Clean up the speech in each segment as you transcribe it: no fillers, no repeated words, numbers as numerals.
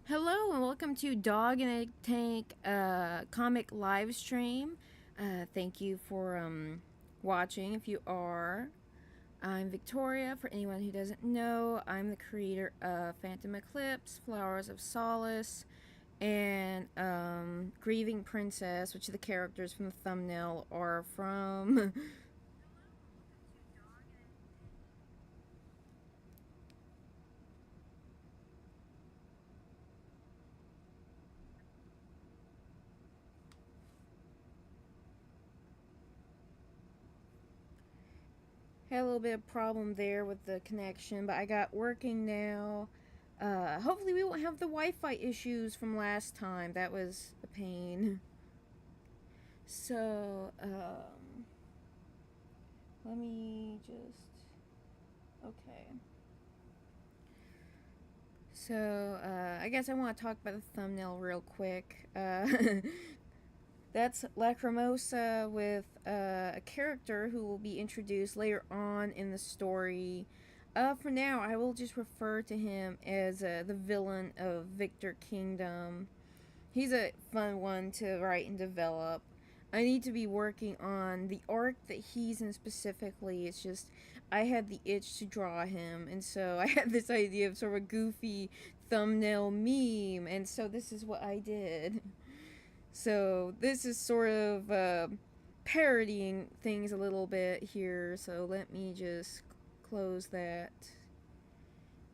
Hello and welcome to Dog in a Tank comic live stream. Thank you for watching. If you are, I'm Victoria. For anyone who doesn't know, I'm the creator of Phantom Eclipse, Flowers of Solace, and Grieving Princess, which the characters from the thumbnail are from. Had a little bit of problem there with the connection, but I got working now. Hopefully we won't have the Wi-Fi issues from last time. That was a pain. So, let me just... Okay. So, I guess I want to talk about the thumbnail real quick. That's Lacrimosa with a character who will be introduced later on in the story. For now, I will just refer to him as the villain of Victor Kingdom. He's a fun one to write and develop. I need to be working on the arc that he's in specifically. It's just I had the itch to draw him, and so I had this idea of sort of a goofy thumbnail meme, and so this is what I did. So this is sort of parodying things a little bit here. So let me just close that.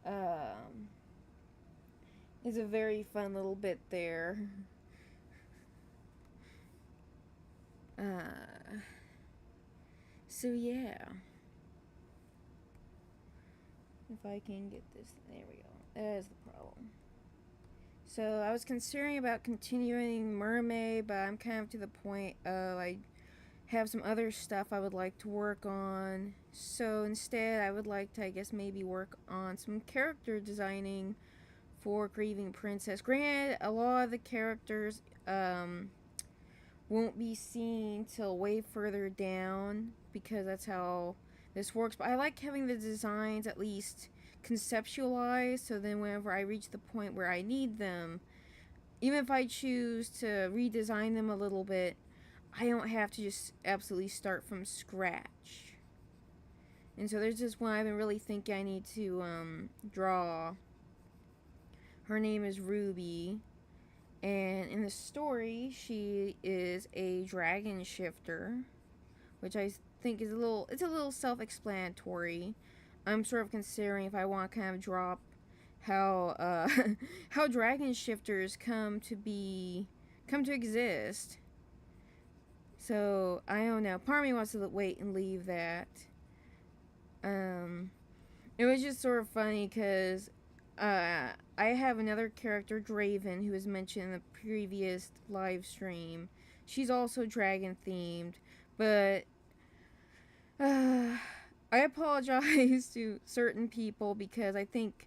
Um, it's a very fun little bit there. Uh, so yeah, if I can get this, there we go. That is the problem. So I was considering about continuing Mermaid, but I'm kind of to the point of I have some other stuff I would like to work on. So instead, I would like to, I guess, maybe work on some character designing for Grieving Princess. Granted, a lot of the characters won't be seen till way further down because that's how this works. But I like having the designs at least conceptualized, so then whenever I reach the point where I need them, even if I choose to redesign them a little bit, I don't have to just absolutely start from scratch. And so there's this one I've been really thinking I need to draw. Her name is Ruby, and in the story, she is a dragon shifter, which I think is a little self-explanatory. I'm sort of considering if I want to kind of drop how how dragon shifters come to exist. So I don't know. Part of me wants to wait and leave that. Um, it was just sort of funny because I have another character, Draven, who was mentioned in the previous live stream. She's also dragon themed, but uh, I apologize to certain people because I think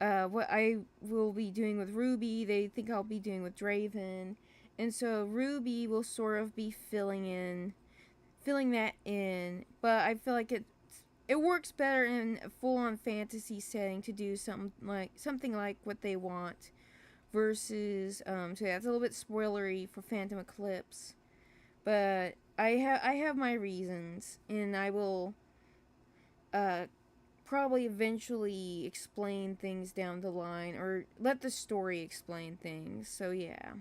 what I will be doing with Ruby, they think I'll be doing with Draven, and so Ruby will sort of be filling that in. But I feel like it works better in a full-on fantasy setting to do something like what they want versus so yeah, it's a little bit spoilery for Phantom Eclipse, but I have my reasons, and I will uh probably eventually explain things down the line or let the story explain things. So yeah.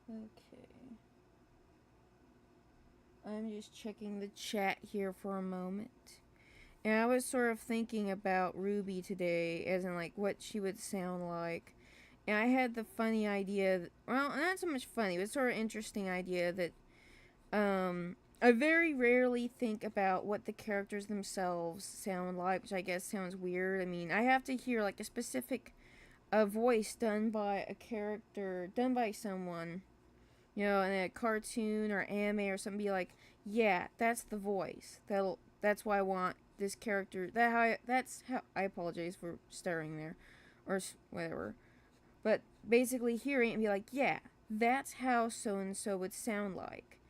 Okay. I'm just checking the chat here for a moment. And I was sort of thinking about Ruby today, as in like what she would sound like. And I had the funny idea, well, not so much funny, but sort of interesting idea that I very rarely think about what the characters themselves sound like, which I guess sounds weird. I mean, I have to hear like a specific voice done by a character, done by someone, you know, in a cartoon or anime or something, be like, yeah, that's the voice. That's why I want this character. That's how I apologize for stuttering there, or whatever. But basically, hearing it and be like, yeah, that's how so and so would sound like.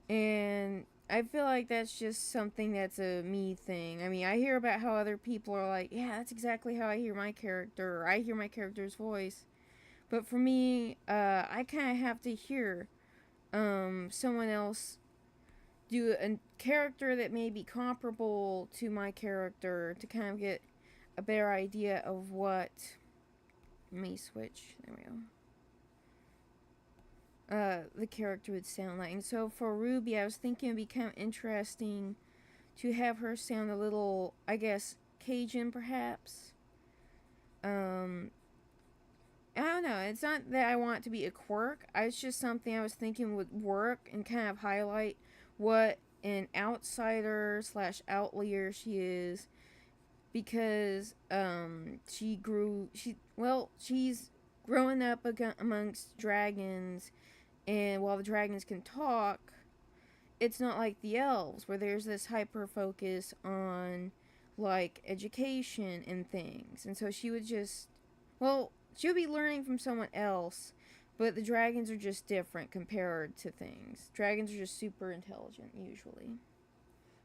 And I feel like that's just something that's a me thing. I mean, I hear about how other people are like, yeah, that's exactly how I hear my character, or I hear my character's voice. But for me, I kind of have to hear someone else do a character that may be comparable to my character to kind of get a better idea of what. Let me switch. There we go. The character would sound like. And so for Ruby, I was thinking it'd be kind of interesting to have her sound a little, I guess, Cajun perhaps. Um, I don't know. It's not that I want it to be a quirk. It's just something I was thinking would work and kind of highlight what an outsider slash outlier she is, because she's growing up amongst dragons, and while the dragons can talk, it's not like the elves where there's this hyper focus on like education and things. And so she would just, well, she would be learning from someone else, but the dragons are just different compared to things. Dragons are just super intelligent usually,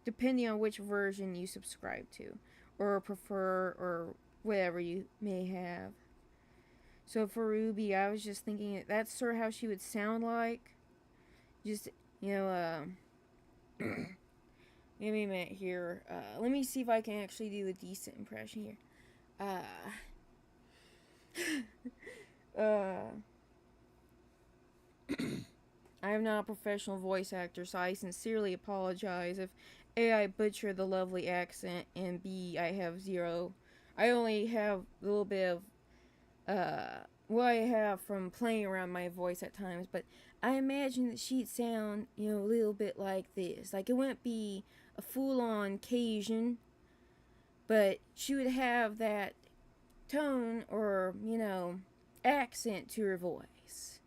depending on which version you subscribe to or prefer or whatever you may have. So for Ruby, I was just thinking that's sort of how she would sound like. Just, you know, give me a minute here. Let me see if I can actually do a decent impression here. Uh, I am not a professional voice actor, so I sincerely apologize if A, I butcher the lovely accent, and B, I have zero. I only have a little bit of what I have from playing around my voice at times, but I imagine that she'd sound, a little bit like this. Like, it wouldn't be a full on Cajun, but she would have that tone or, accent to her voice.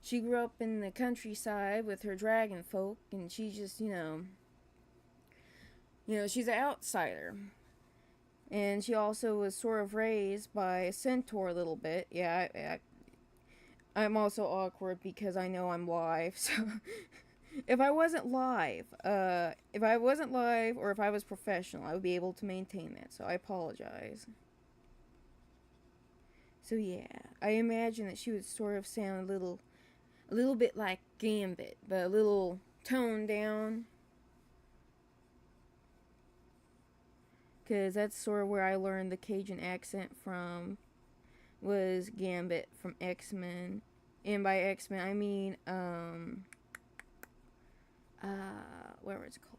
She grew up in the countryside with her dragon folk, and she just, she's an outsider. And she also was sort of raised by a centaur a little bit. Yeah, I'm also awkward because I know I'm live. So if I wasn't live or if I was professional, I would be able to maintain that. So I apologize. So yeah, I imagine that she would sort of sound a little bit like Gambit, but a little toned down. Because that's sort of where I learned the Cajun accent from, was Gambit from X-Men. And by X-Men, I mean, whatever it's called.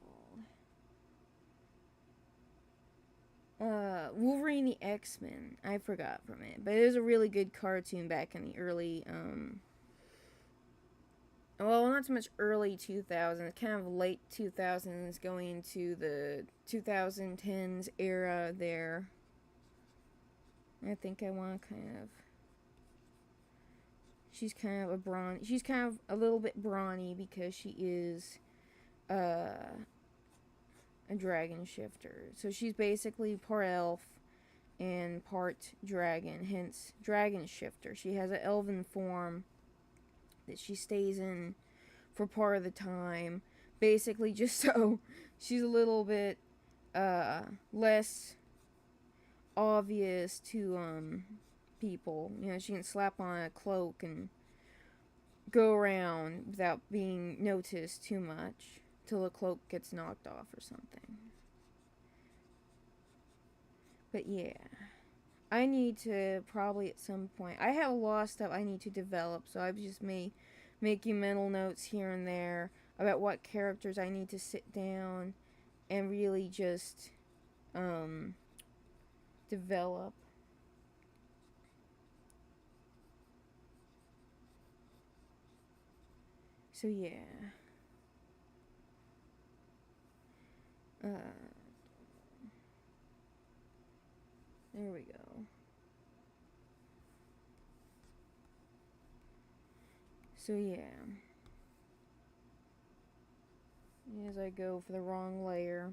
Wolverine the X-Men. I forgot from it. But it was a really good cartoon back in the early, well, not so much early 2000s, kind of late 2000s going into the 2010s era there. I think I want to kind of. She's kind of she's kind of a little bit brawny because she is a dragon shifter. So she's basically part elf and part dragon, hence dragon shifter. She has an elven form that she stays in for part of the time, basically just so she's a little bit less obvious to people. She can slap on a cloak and go around without being noticed too much till the cloak gets knocked off or something. But yeah, I need to probably at some point. I have a lot of stuff I need to develop, so I just may making mental notes here and there about what characters I need to sit down and really just develop. So yeah. There we go. So yeah. As I go for the wrong layer.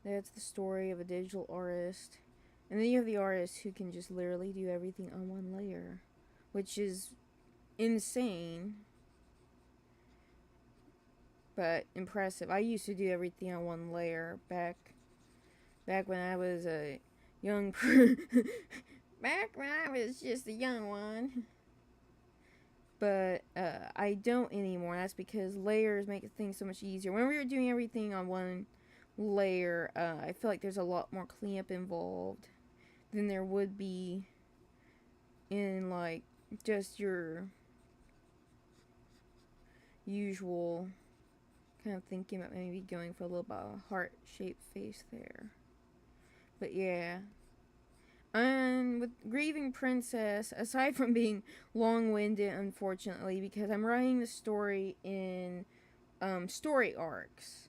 That's the story of a digital artist. And then you have the artist who can just literally do everything on one layer, which is insane. but impressive. I used to do everything on one layer back when I was a young back when I was just a young one. But I don't anymore. That's because layers make things so much easier. When we were doing everything on one layer, I feel like there's a lot more cleanup involved than there would be in like just your usual kind of thinking about maybe going for a little bit of a heart shaped face there. But yeah. And with Grieving Princess, aside from being long winded, unfortunately, because I'm writing the story in story arcs.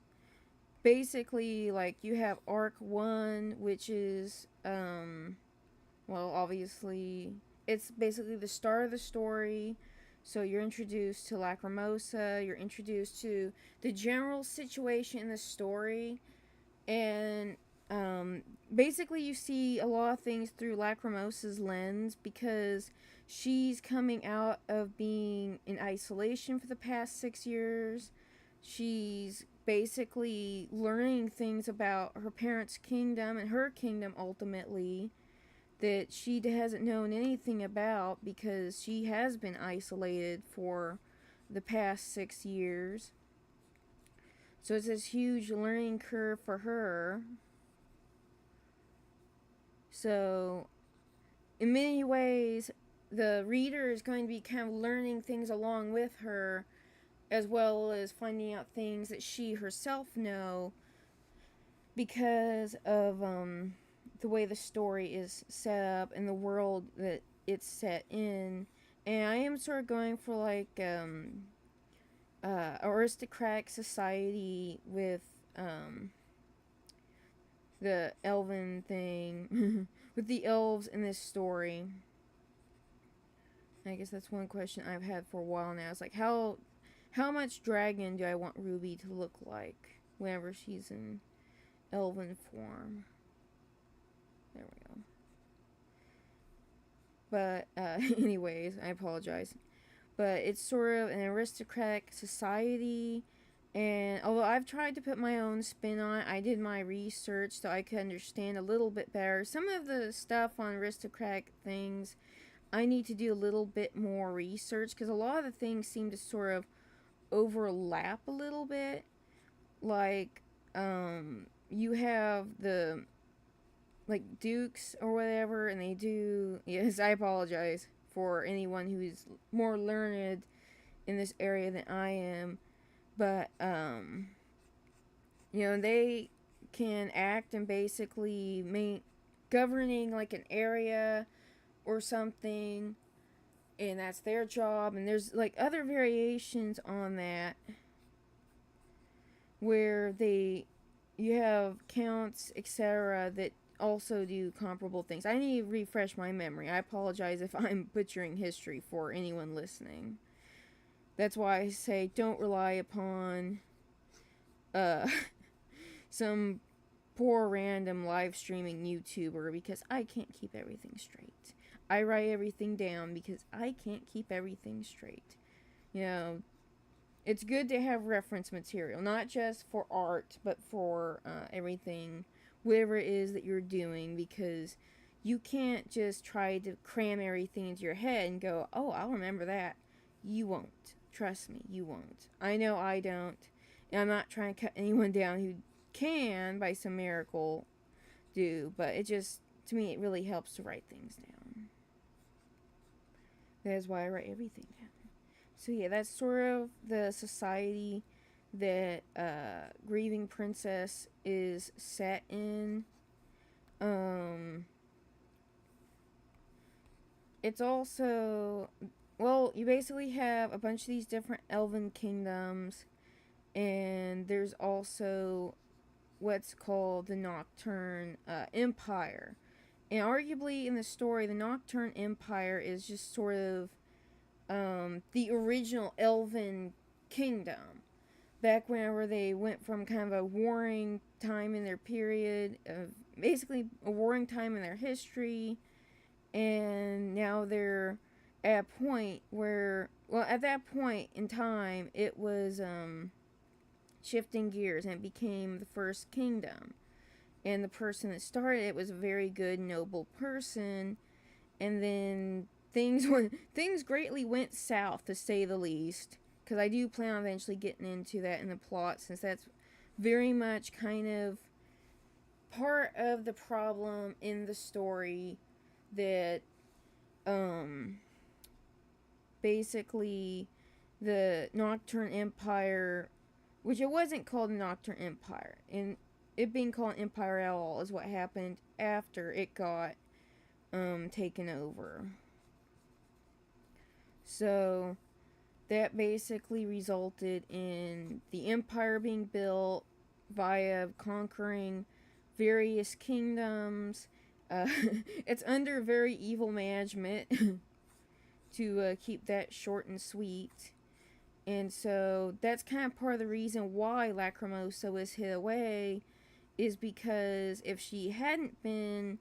Basically, like, you have arc 1, which is, well, obviously, it's basically the start of the story. So you're introduced to Lacrimosa, you're introduced to the general situation in the story, and basically you see a lot of things through Lacrimosa's lens because she's coming out of being in isolation for the past 6 years. She's basically learning things about her parents' kingdom and her kingdom ultimately that she hasn't known anything about because she has been isolated for the past 6 years. So it's this huge learning curve for her. So, in many ways, the reader is going to be kind of learning things along with her, as well as finding out things that she herself know because of the way the story is set up and the world that it's set in. And I am sort of going for like aristocratic society with the elven thing with the elves in this story. I guess that's one question I've had for a while now. It's like how much dragon do I want Ruby to look like whenever she's in elven form? There we go. But anyways, I apologize. But it's sort of an aristocratic society. And although I've tried to put my own spin on it, I did my research so I could understand a little bit better. Some of the stuff on aristocratic things, I need to do a little bit more research because a lot of the things seem to sort of overlap a little bit. Like, you have the like dukes or whatever, and they do. Yes, I apologize for anyone who's more learned in this area than I am, but they can act and basically make governing like an area or something, and that's their job. And there's like other variations on that where you have counts, etc., that also do comparable things. I need to refresh my memory. I apologize if I'm butchering history for anyone listening. That's why I say don't rely upon uh some poor random live streaming YouTuber because I can't keep everything straight. I write everything down because I can't keep everything straight. It's good to have reference material, not just for art, but for everything, whatever it is that you're doing, because you can't just try to cram everything into your head and go, oh, I'll remember that. You won't. Trust me, you won't. I know I don't. And I'm not trying to cut anyone down who can, by some miracle, do, but it just, to me, it really helps to write things down. That is why I write everything down. So yeah, that's sort of the society that Grieving Princess is set in. It's also, well, you basically have a bunch of these different elven kingdoms, and there's also what's called the Nocturne Empire. And arguably in the story, the Nocturne Empire is just sort of the original elven kingdom. Back whenever they went from kind of a warring time in their period, basically a warring time in their history, and now they're at a point where, well, at that point in time, it was shifting gears, and it became the first kingdom. And the person that started it was a very good, noble person. And then things greatly went south, to say the least. Because I do plan on eventually getting into that in the plot, since that's very much kind of part of the problem in the story, that basically the Nocturne Empire, which it wasn't called Nocturne Empire, and it being called Empire at all is what happened after it got taken over. So that basically resulted in the empire being built via conquering various kingdoms. It's under very evil management to keep that short and sweet. And so that's kind of part of the reason why Lacrimosa was hid away, is because if she hadn't been,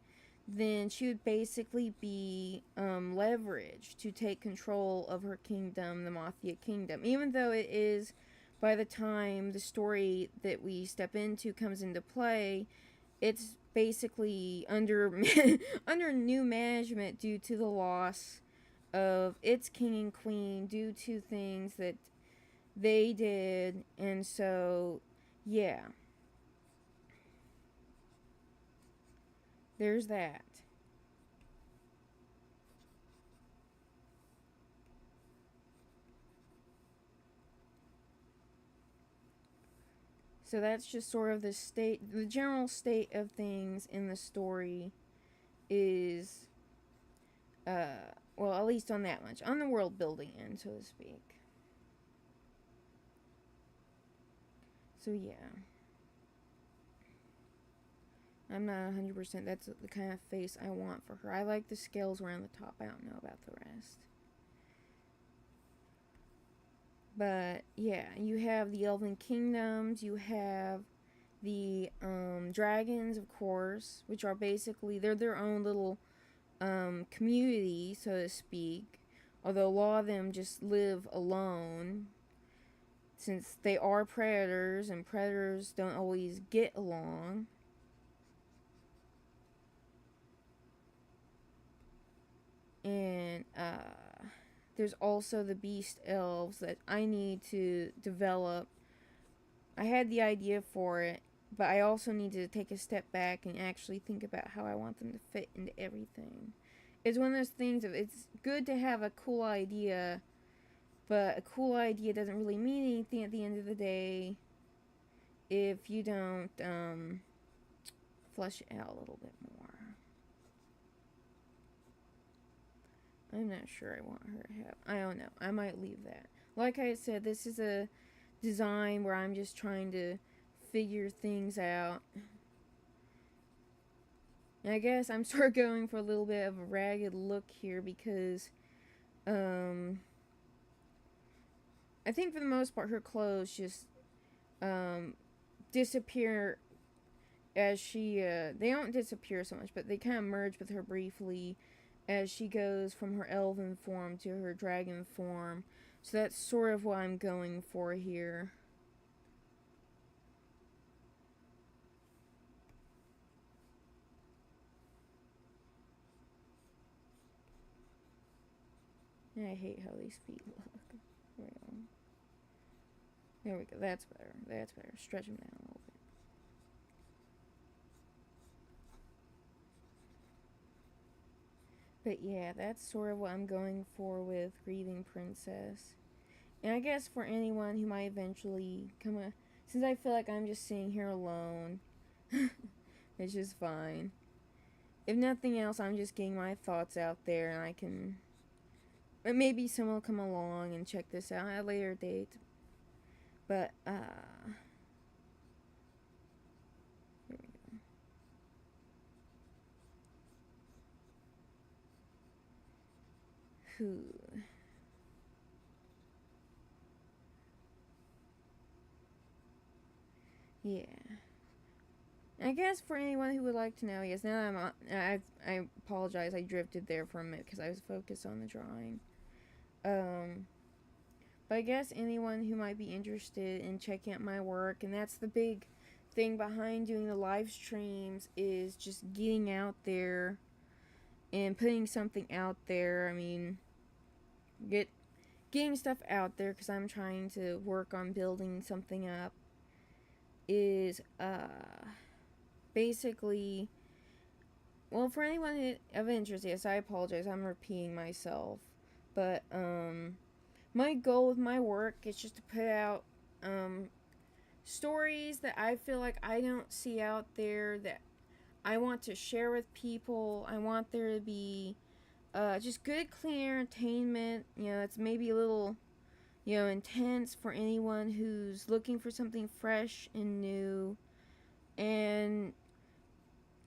then she would basically be leveraged to take control of her kingdom, the Mathia kingdom. Even though it is, by the time the story that we step into comes into play, it's basically under under new management due to the loss of its king and queen due to things that they did. And so, yeah, there's that. So that's just sort of the general state of things in the story is, well, at least on that much. On the world building end, so to speak. So, yeah. I'm not 100%. That's the kind of face I want for her. I like the scales around the top. I don't know about the rest. But, yeah, you have the Elven Kingdoms. You have the dragons, of course, which are basically, they're their own little community, so to speak. Although a lot of them just live alone, since they are predators, and predators don't always get along. And there's also the beast elves that I need to develop. I had the idea for it, but I also need to take a step back and actually think about how I want them to fit into everything. It's one of those things of, it's good to have a cool idea, but a cool idea doesn't really mean anything at the end of the day if you don't flesh it out a little bit more. I'm not sure I want her to have. I don't know. I might leave that. Like I said, this is a design where I'm just trying to figure things out. And I guess I'm sort of going for a little bit of a ragged look here because I think for the most part her clothes just disappear as she they don't disappear so much, but they kind of merge with her briefly as she goes from her elven form to her dragon form. So that's sort of what I'm going for here. And I hate how these feet look. There we go. That's better. That's better. Stretch them down a little bit. But yeah, that's sort of what I'm going for with Grieving Princess. And I guess for anyone who might eventually since I feel like I'm just sitting here alone, which is fine. If nothing else, I'm just getting my thoughts out there, and I can. Maybe someone will come along and check this out at a later date. But, here we go. Who? Yeah. I guess for anyone who would like to know, yes, now I apologize, I drifted there for a minute because I was focused on the drawing. But But I guess anyone who might be interested in checking out my work, and that's the big thing behind doing the live streams, is just getting out there and putting something out there. I mean, getting stuff out there, because I'm trying to work on building something up, is basically, well, for anyone of interest, yes, I apologize, I'm repeating myself, but my goal with my work is just to put out stories that I feel like I don't see out there, that I want to share with people. I want there to be just good, clear entertainment. It's maybe a little, intense for anyone who's looking for something fresh and new. And,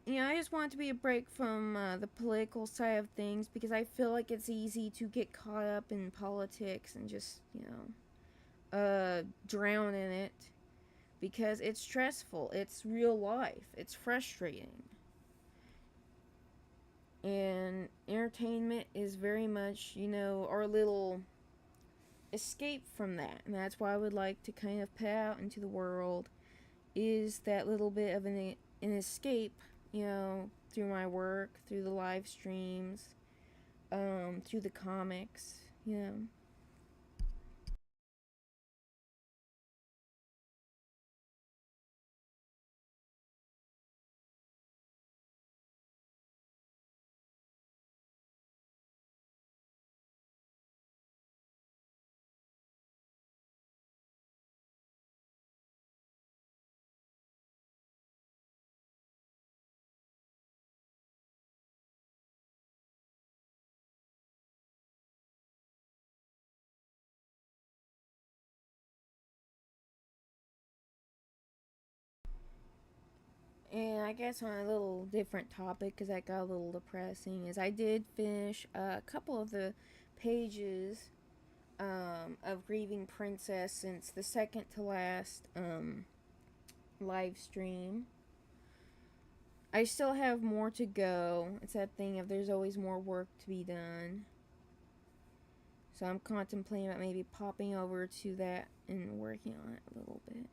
I just want it to be a break from the political side of things, because I feel like it's easy to get caught up in politics and just, drown in it, because it's stressful. It's real life. It's frustrating. And entertainment is very much, our little escape from that. And that's why I would like to kind of put out into the world, is that little bit of an escape, through my work, through the live streams, through the comics. And I guess on a little different topic, because that got a little depressing, is I did finish a couple of the pages of Grieving Princess since the second to last live stream. I still have more to go. It's that thing of there's always more work to be done. So I'm contemplating about maybe popping over to that and working on it a little bit.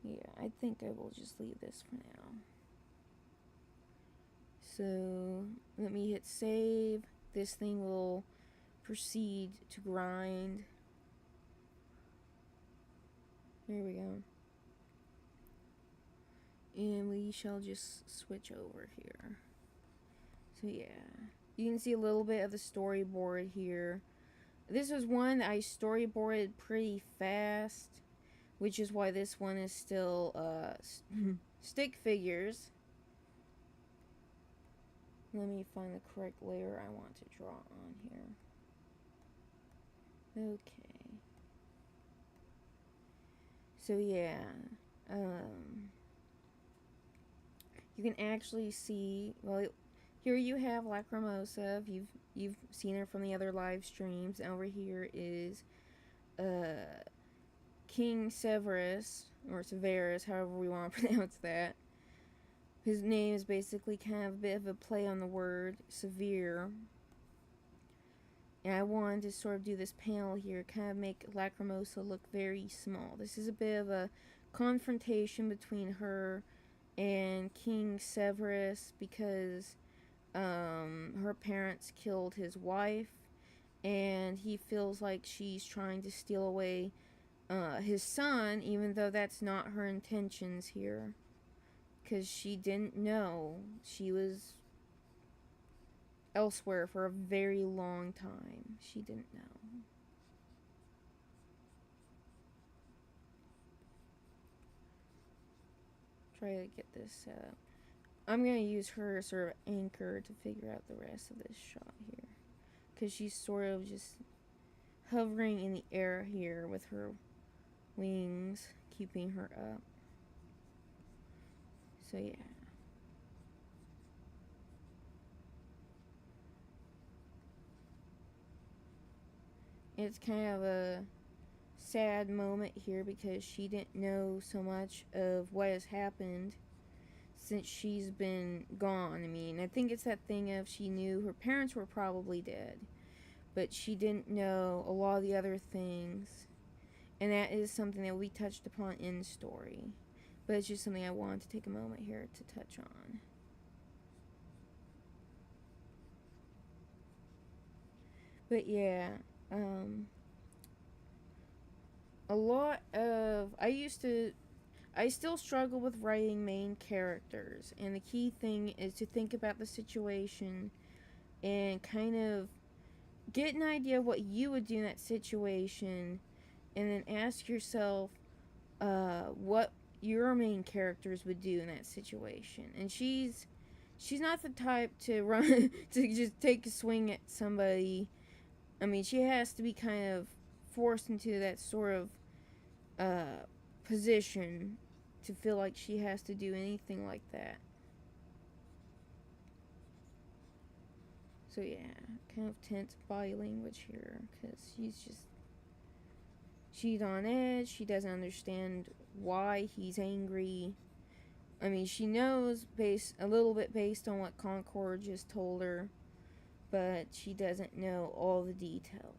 Yeah, I think I will just leave this for now. So let me hit save. This thing will proceed to grind. There we go. And we shall just switch over here. So yeah, you can see a little bit of the storyboard here. This was one that I storyboarded pretty fast, which is why this one is still stick figures. Let me find the correct layer I want to draw on here. Okay. So yeah, you can actually see, well, here you have Lacrimosa. You've seen her from the other live streams. And over here is King Severus, or Severus, however we want to pronounce that. His name is basically kind of a bit of a play on the word severe. And I wanted to sort of do this panel here, kind of make Lacrimosa look very small. This is a bit of a confrontation between her and King Severus, because her parents killed his wife, and he feels like she's trying to steal away his son, even though that's not her intentions here, because she didn't know. She was elsewhere for a very long time. She didn't know. Try to get this set up. I'm going to use her sort of anchor to figure out the rest of this shot here, because she's sort of just hovering in the air here with her wings, keeping her up. So yeah. It's kind of a sad moment here, because she didn't know so much of what has happened since she's been gone. I mean, I think it's that thing of she knew her parents were probably dead, but she didn't know a lot of the other things, and that is something that we touched upon in story. But it's just something I wanted to take a moment here to touch on. But yeah, um, a lot of I still struggle with writing main characters, and the key thing is to think about the situation and kind of get an idea of what you would do in that situation, and then ask yourself what your main characters would do in that situation. And she's not the type to run to just take a swing at somebody. I mean, she has to be kind of forced into that sort of position to feel like she has to do anything like that. So yeah, kind of tense body language here because she's on edge. She doesn't understand why he's angry. I mean, she knows a little bit based on what Concord just told her, but she doesn't know all the details.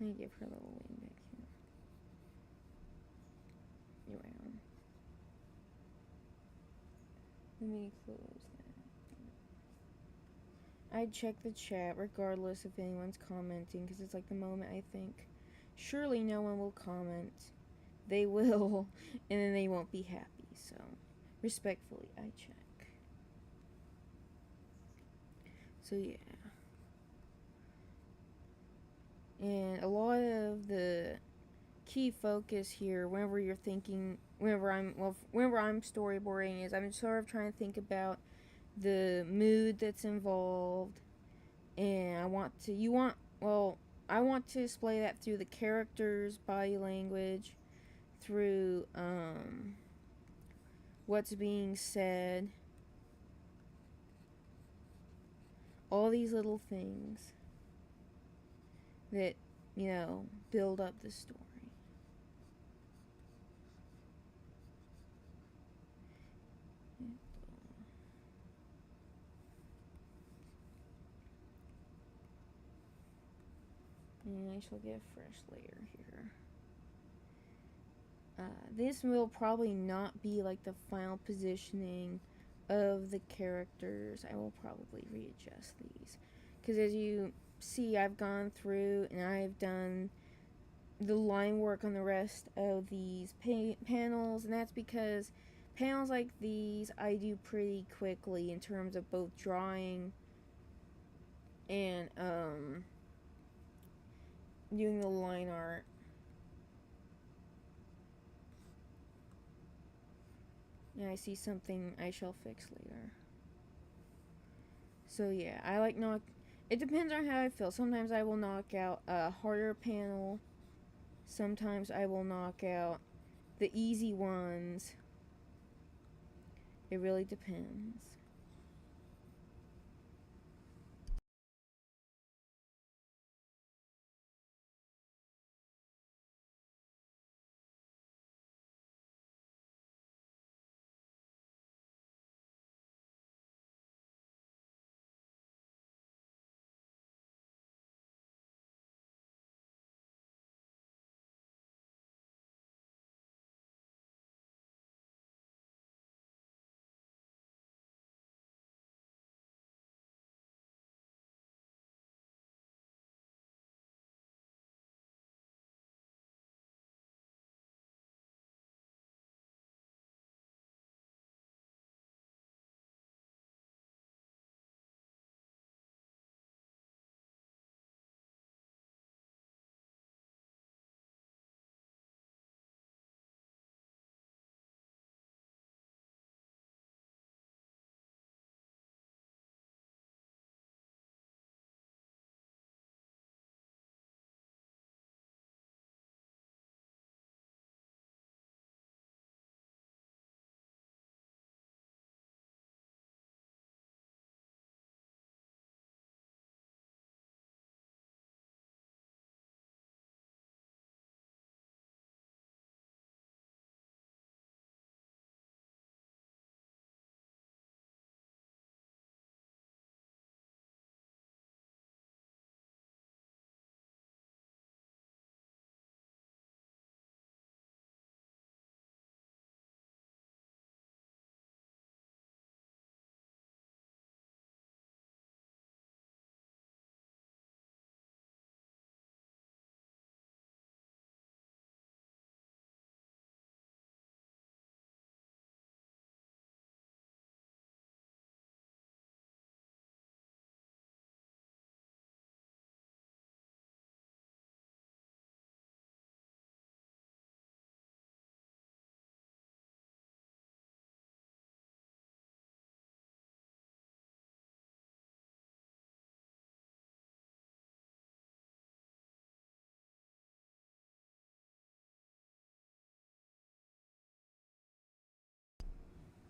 Let me give her a little wing back here. Anyway, let me close that. I'd check the chat regardless if anyone's commenting because it's like the moment I think, surely no one will comment. They will, and then they won't be happy. So, respectfully, I check. So, yeah. And a lot of the key focus here, whenever I'm storyboarding, is I'm sort of trying to think about the mood that's involved, and I want to display that through the characters' body language, through what's being said, all these little things that, build up the story. And I shall get a fresh layer here. This will probably not be like the final positioning of the characters. I will probably readjust these. Because as you see, I've gone through and I've done the line work on the rest of these panels, and that's because panels like these I do pretty quickly in terms of both drawing and doing the line art. And I see something I shall fix later. So yeah, I like knock. It depends on how I feel. Sometimes I will knock out a harder panel. Sometimes I will knock out the easy ones. It really depends.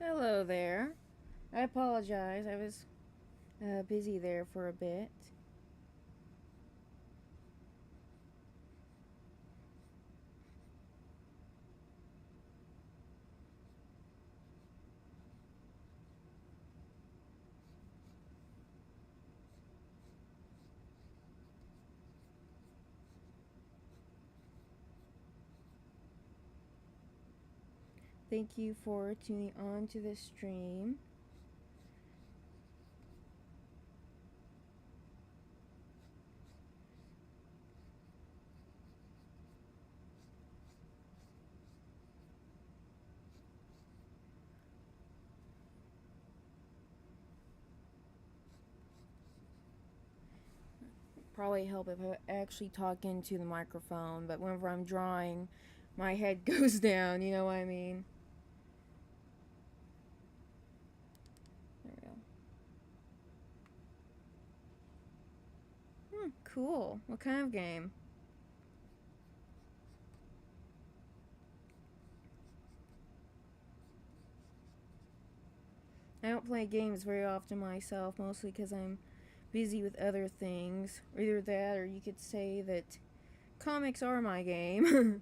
Hello there. I apologize. I was busy there for a bit. Thank you for tuning on to this stream. Probably help if I actually talk into the microphone, but whenever I'm drawing, my head goes down, you know what I mean? There we go. Cool. What kind of game? I don't play games very often myself, mostly because I'm busy with other things. Either that, or you could say that comics are my game.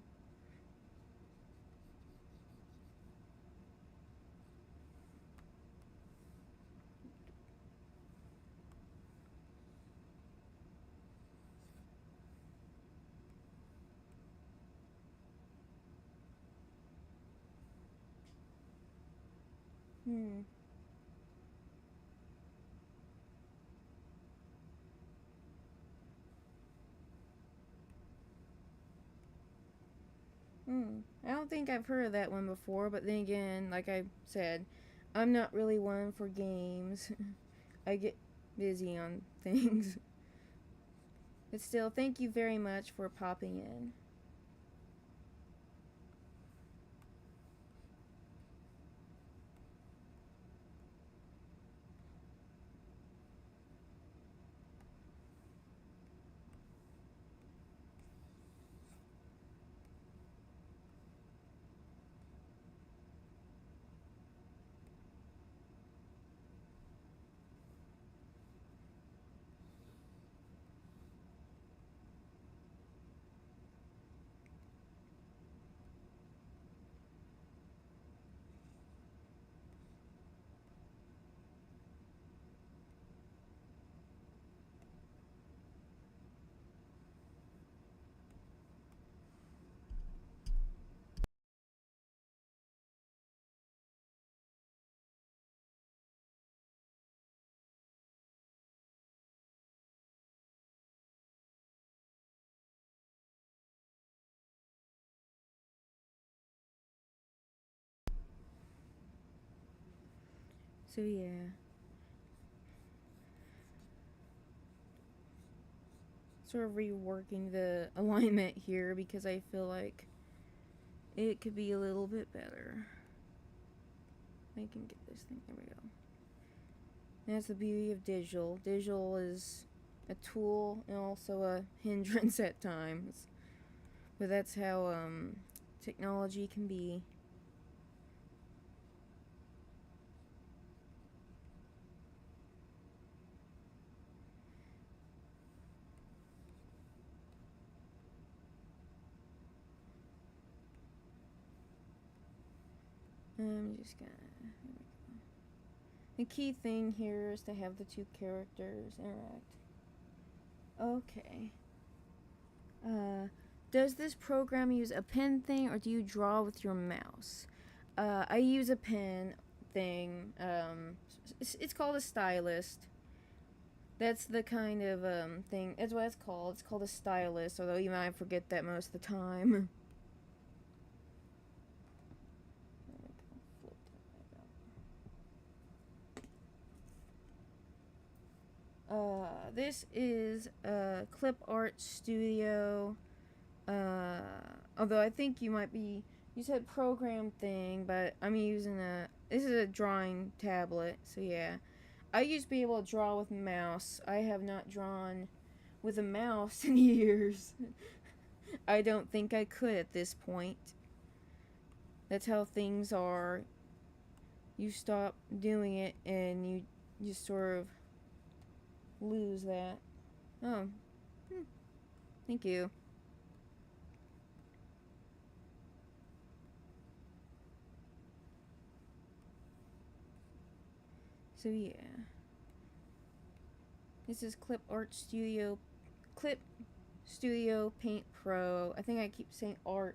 hmm. I don't think I've heard of that one before, but then again, like I said, I'm not really one for games. I get busy on things. But still, thank you very much for popping in. So, yeah. Sort of reworking the alignment here because I feel like it could be a little bit better. I can get this thing. There we go. That's the beauty of digital. Digital is a tool and also a hindrance at times. But that's how technology can be. I'm just gonna. The key thing here is to have the two characters interact. Okay. Uh, does this program use a pen thing or do you draw with your mouse? I use a pen thing. It's called a stylist. That's the kind of thing. That's what it's called. It's called a stylist, although you might forget that most of the time. This is Clip Art Studio. Uh, Although I think you might be. You said program thing, but I'm using a. This is a drawing tablet, so yeah. I used to be able to draw with mouse. I have not drawn with a mouse in years. I don't think I could at this point. That's how things are. you stop doing it and you just sort of lose that. Oh, hmm, thank you. So yeah, this is Clip Studio Paint Pro. I think I keep saying art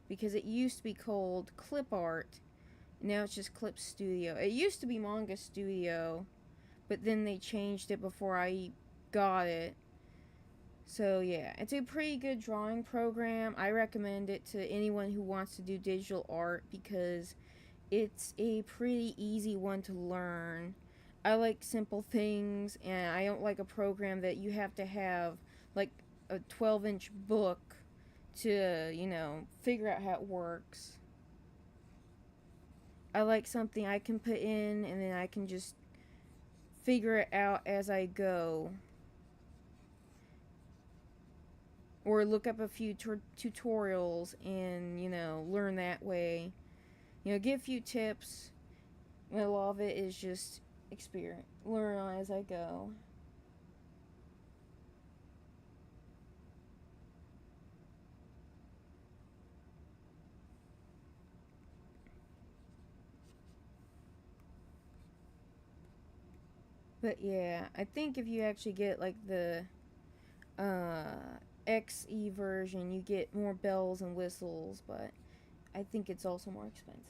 because it used to be called Clip Art. Now it's just Clip Studio. It used to be Manga Studio, but then they changed it before I got it. So yeah, it's a pretty good drawing program. I recommend it to anyone who wants to do digital art because it's a pretty easy one to learn. I like simple things, and I don't like a program that you have to have like a 12-inch book to, figure out how it works. I like something I can put in and then I can just figure it out as I go. Or look up a few tutorials and, learn that way. Get a few tips. A lot of it is just experience. Learn as I go. But yeah, I think if you actually get like the XE version, you get more bells and whistles, but I think it's also more expensive.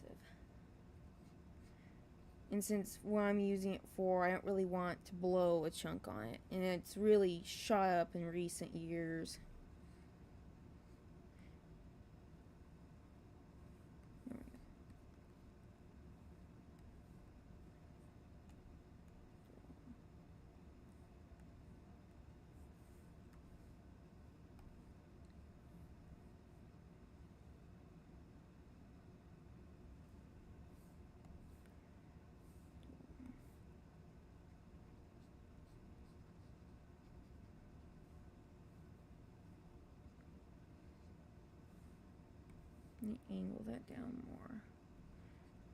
And since what I'm using it for, I don't really want to blow a chunk on it. And it's really shot up in recent years. Let me angle that down more.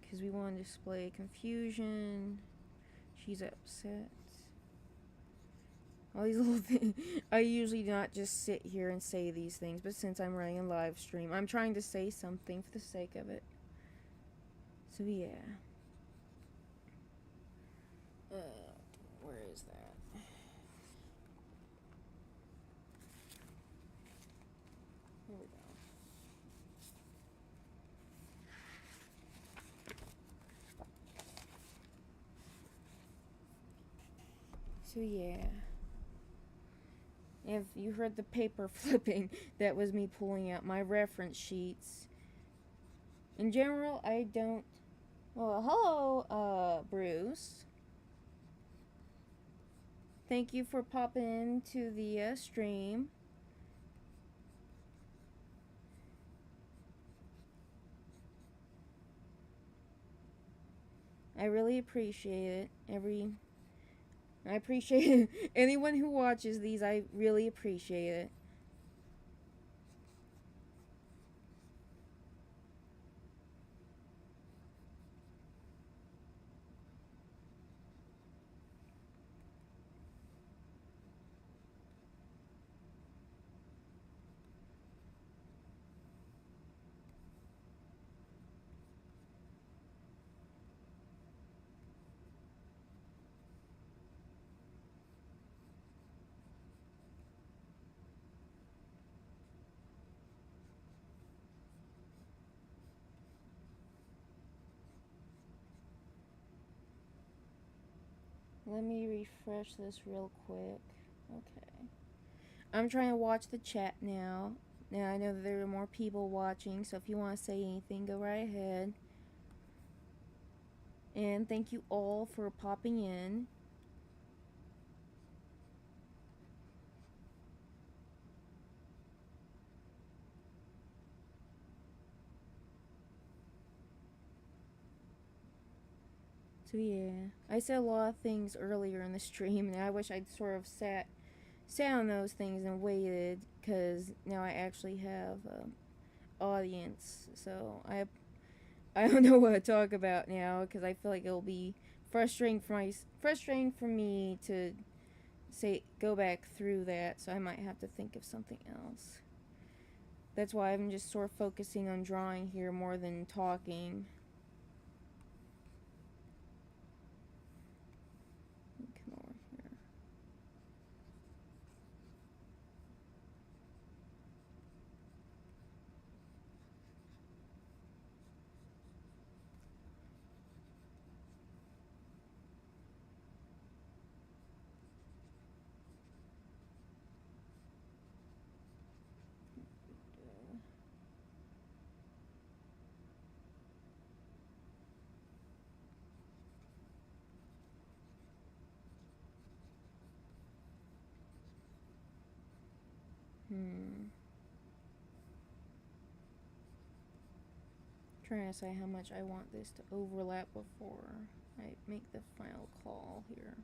Because we want to display confusion. She's upset. All these little things. I usually do not just sit here and say these things, but since I'm running a live stream, I'm trying to say something for the sake of it. So yeah. Where is that? Here we go. So yeah. If you heard the paper flipping, that was me pulling out my reference sheets. In general, I don't. Well, hello, Bruce. Thank you for popping into the stream. I really appreciate it. I appreciate anyone who watches these. I really appreciate it. Let me refresh this real quick. Okay. I'm trying to watch the chat now. Now I know that there are more people watching, so if you want to say anything, go right ahead. And thank you all for popping in. So yeah, I said a lot of things earlier in the stream, and I wish I'd sort of sat on those things and waited, because now I actually have audience. So I don't know what to talk about now because I feel like it'll be frustrating for me to say go back through that. So I might have to think of something else. That's why I'm just sort of focusing on drawing here more than talking. Come over here. Hmm. Trying to say how much I want this to overlap before I make the final call here.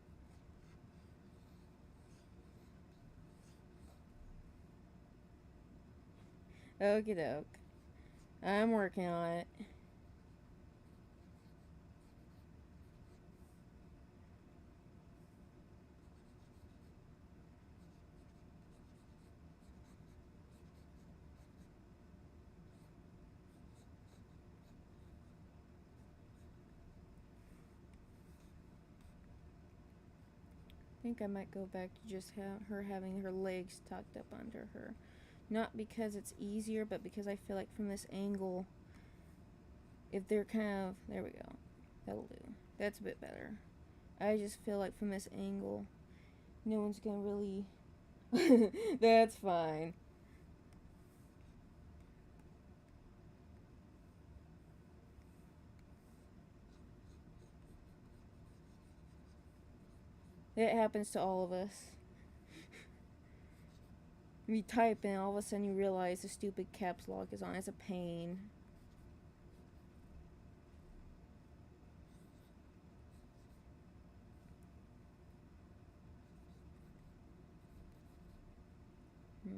Okie doke. I'm working on it. I think I might go back to just her having her legs tucked up under her. Not because it's easier, but because I feel like from this angle, if they're kind of. There we go. That'll do. That's a bit better. I just feel like from this angle, no one's gonna really. That's fine. It happens to all of us. You type in, all of a sudden you realize the stupid caps lock is on. It's a pain. Hmm.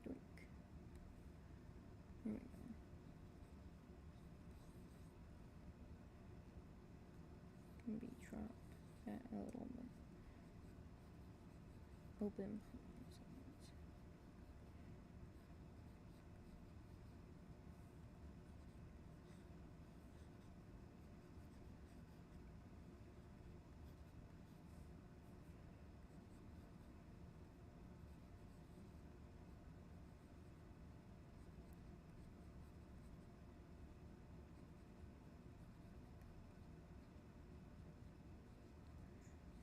Drink. There we go. Maybe drop that a little bit. Open.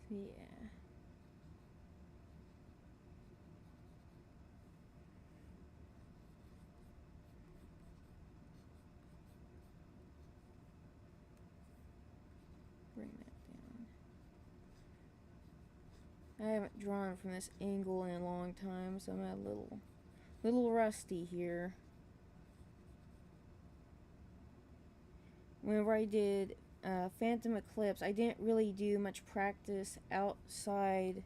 Yeah. Bring that down. I haven't drawn from this angle in a long time, so I'm a little rusty here. Whenever I did Phantom Eclipse, I didn't really do much practice outside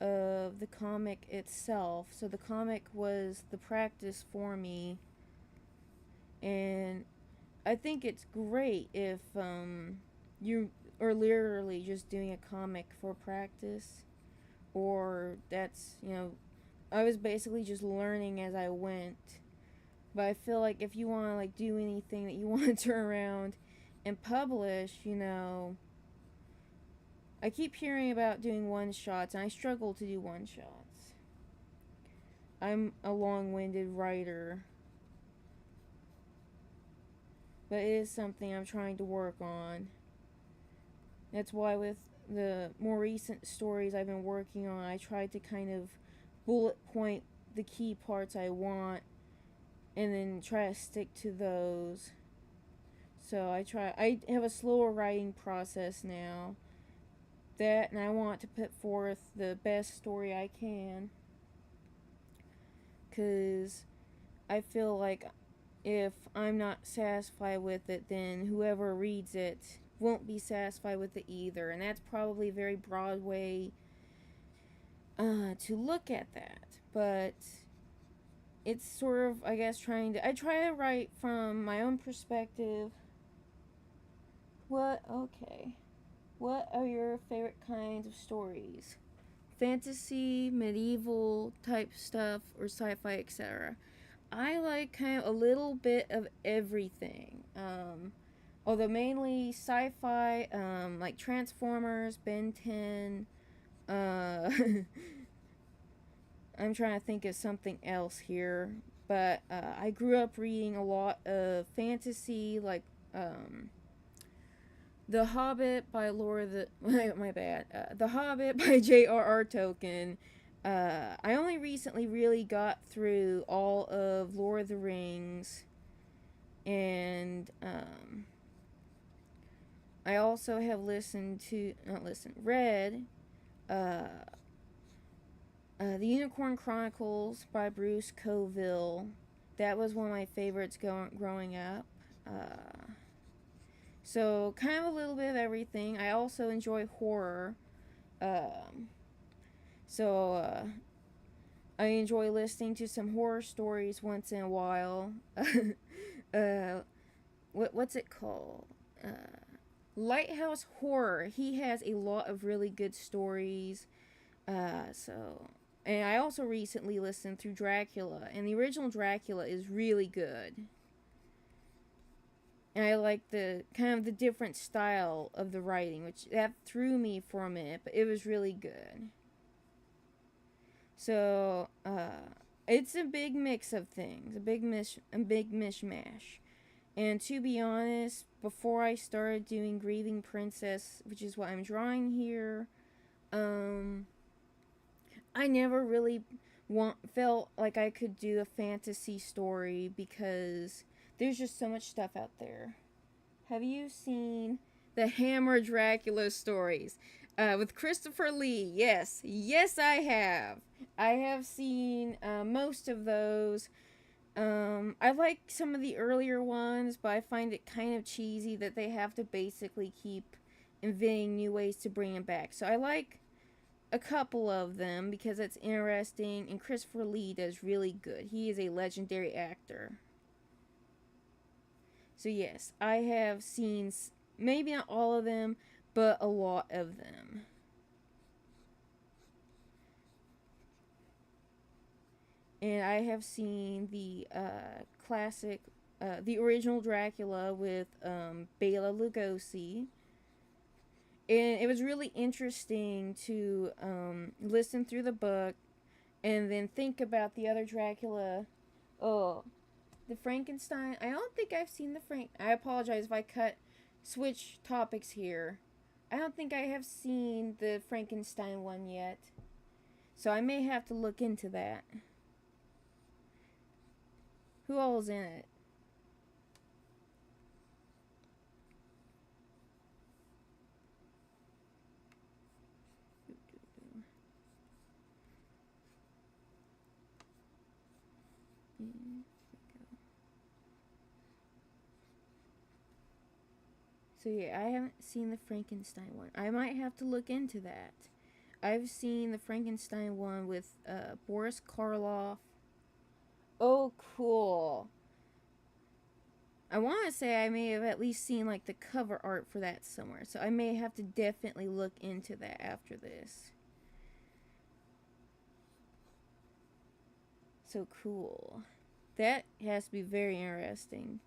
of the comic itself. So the comic was the practice for me, and I think it's great if you are literally just doing a comic for practice, or that's I was basically just learning as I went. But I feel like if you want to like do anything that you want to turn around and publish, I keep hearing about doing one shots, and I struggle to do one shots. I'm a long winded writer, but it is something I'm trying to work on. That's why, with the more recent stories I've been working on, I try to kind of bullet point the key parts I want and then try to stick to those. So I have a slower writing process now. That, and I want to put forth the best story I can. Because I feel like if I'm not satisfied with it, then whoever reads it won't be satisfied with it either. And that's probably a very broad way to look at that. but it's sort of, I guess, I try to write from my own perspective. Okay. What are your favorite kinds of stories? Fantasy, medieval type stuff, or sci fi, etc. I like kind of a little bit of everything. Although mainly sci fi, like Transformers, Ben 10. Uh, I'm trying to think of something else here. But I grew up reading a lot of fantasy, like The Hobbit by Laura the my bad. The Hobbit by J.R.R. Tolkien. I only recently really got through all of Lord of the Rings, and I also have read uh, The Unicorn Chronicles by Bruce Coville. That was one of my favorites growing up. So, kind of a little bit of everything. I also enjoy horror. Um, so, I enjoy listening to some horror stories once in a while. What's it called? Lighthouse Horror. He has a lot of really good stories. And I also recently listened through Dracula, and the original Dracula is really good. And I like the kind of the different style of the writing, which that threw me for a minute, but it was really good. So, it's a big mix of things, a big mishmash. And to be honest, before I started doing Grieving Princess, which is what I'm drawing here, I never really felt like I could do a fantasy story because there's just so much stuff out there. Have you seen the Hammer Dracula stories with Christopher Lee? Yes, I have. I have seen most of those. I like some of the earlier ones, but I find it kind of cheesy that they have to basically keep inventing new ways to bring him back. So I like a couple of them because it's interesting, and Christopher Lee does really good. He is a legendary actor. So yes, I have seen maybe not all of them, but a lot of them. And I have seen the the original Dracula with Bela Lugosi. And it was really interesting to listen through the book and then think about the other Dracula. Oh, the Frankenstein. I don't think I've seen the I apologize if I switch topics here. I don't think I have seen the Frankenstein one yet. So I may have to look into that. Who all's in it? So yeah, I haven't seen the Frankenstein one. I might have to look into that. I've seen the Frankenstein one with Boris Karloff. Oh, cool. I want to say I may have at least seen like the cover art for that somewhere. So I may have to definitely look into that after this. So cool. That has to be very interesting.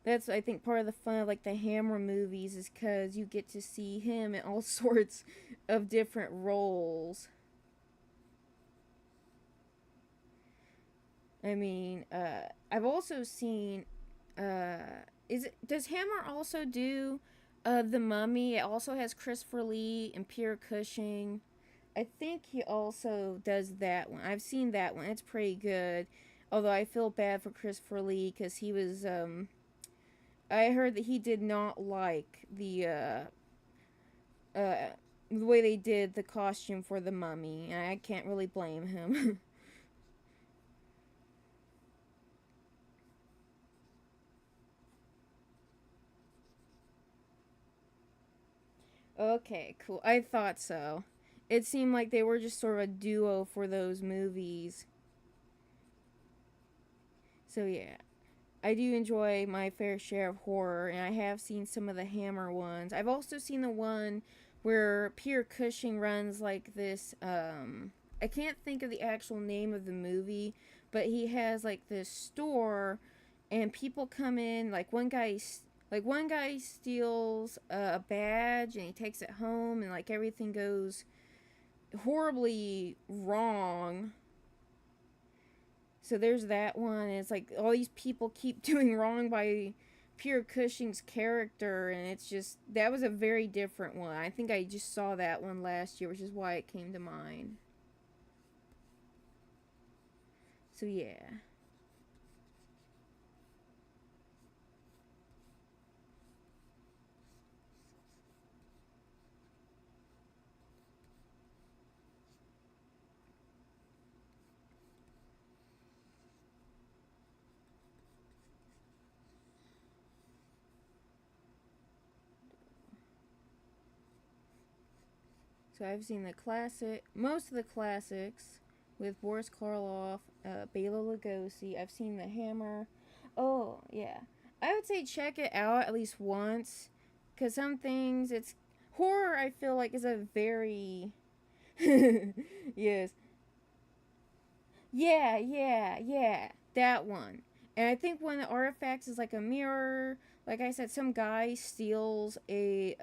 That's, I think, part of the fun of like the Hammer movies is because you get to see him in all sorts of different roles. I mean, I've also seen. Does Hammer also do the Mummy? It also has Christopher Lee and Pierre Cushing. I think he also does that one. I've seen that one. It's pretty good. Although I feel bad for Christopher Lee because he was I heard that he did not like uh, the way they did the costume for the Mummy, and I can't really blame him. Okay, cool. I thought so. It seemed like they were just sort of a duo for those movies. So yeah, I do enjoy my fair share of horror, and I have seen some of the Hammer ones. I've also seen the one where Peter Cushing runs like this. I can't think of the actual name of the movie, but he has like this store, and people come in. One guy steals a badge, and he takes it home, and like everything goes horribly wrong. So there's that one. And it's like all these people keep doing wrong by Peter Cushing's character, and it's just that was a very different one. I think I just saw that one last year, which is why it came to mind. So yeah. So I've seen the classic, most of the classics with Boris Karloff, Bela Lugosi. I've seen The Hammer. Oh yeah, I would say check it out at least once, because some things it's horror. I feel like is a very yes, yeah, that one. And I think one of the artifacts is like a mirror. Like I said, some guy steals a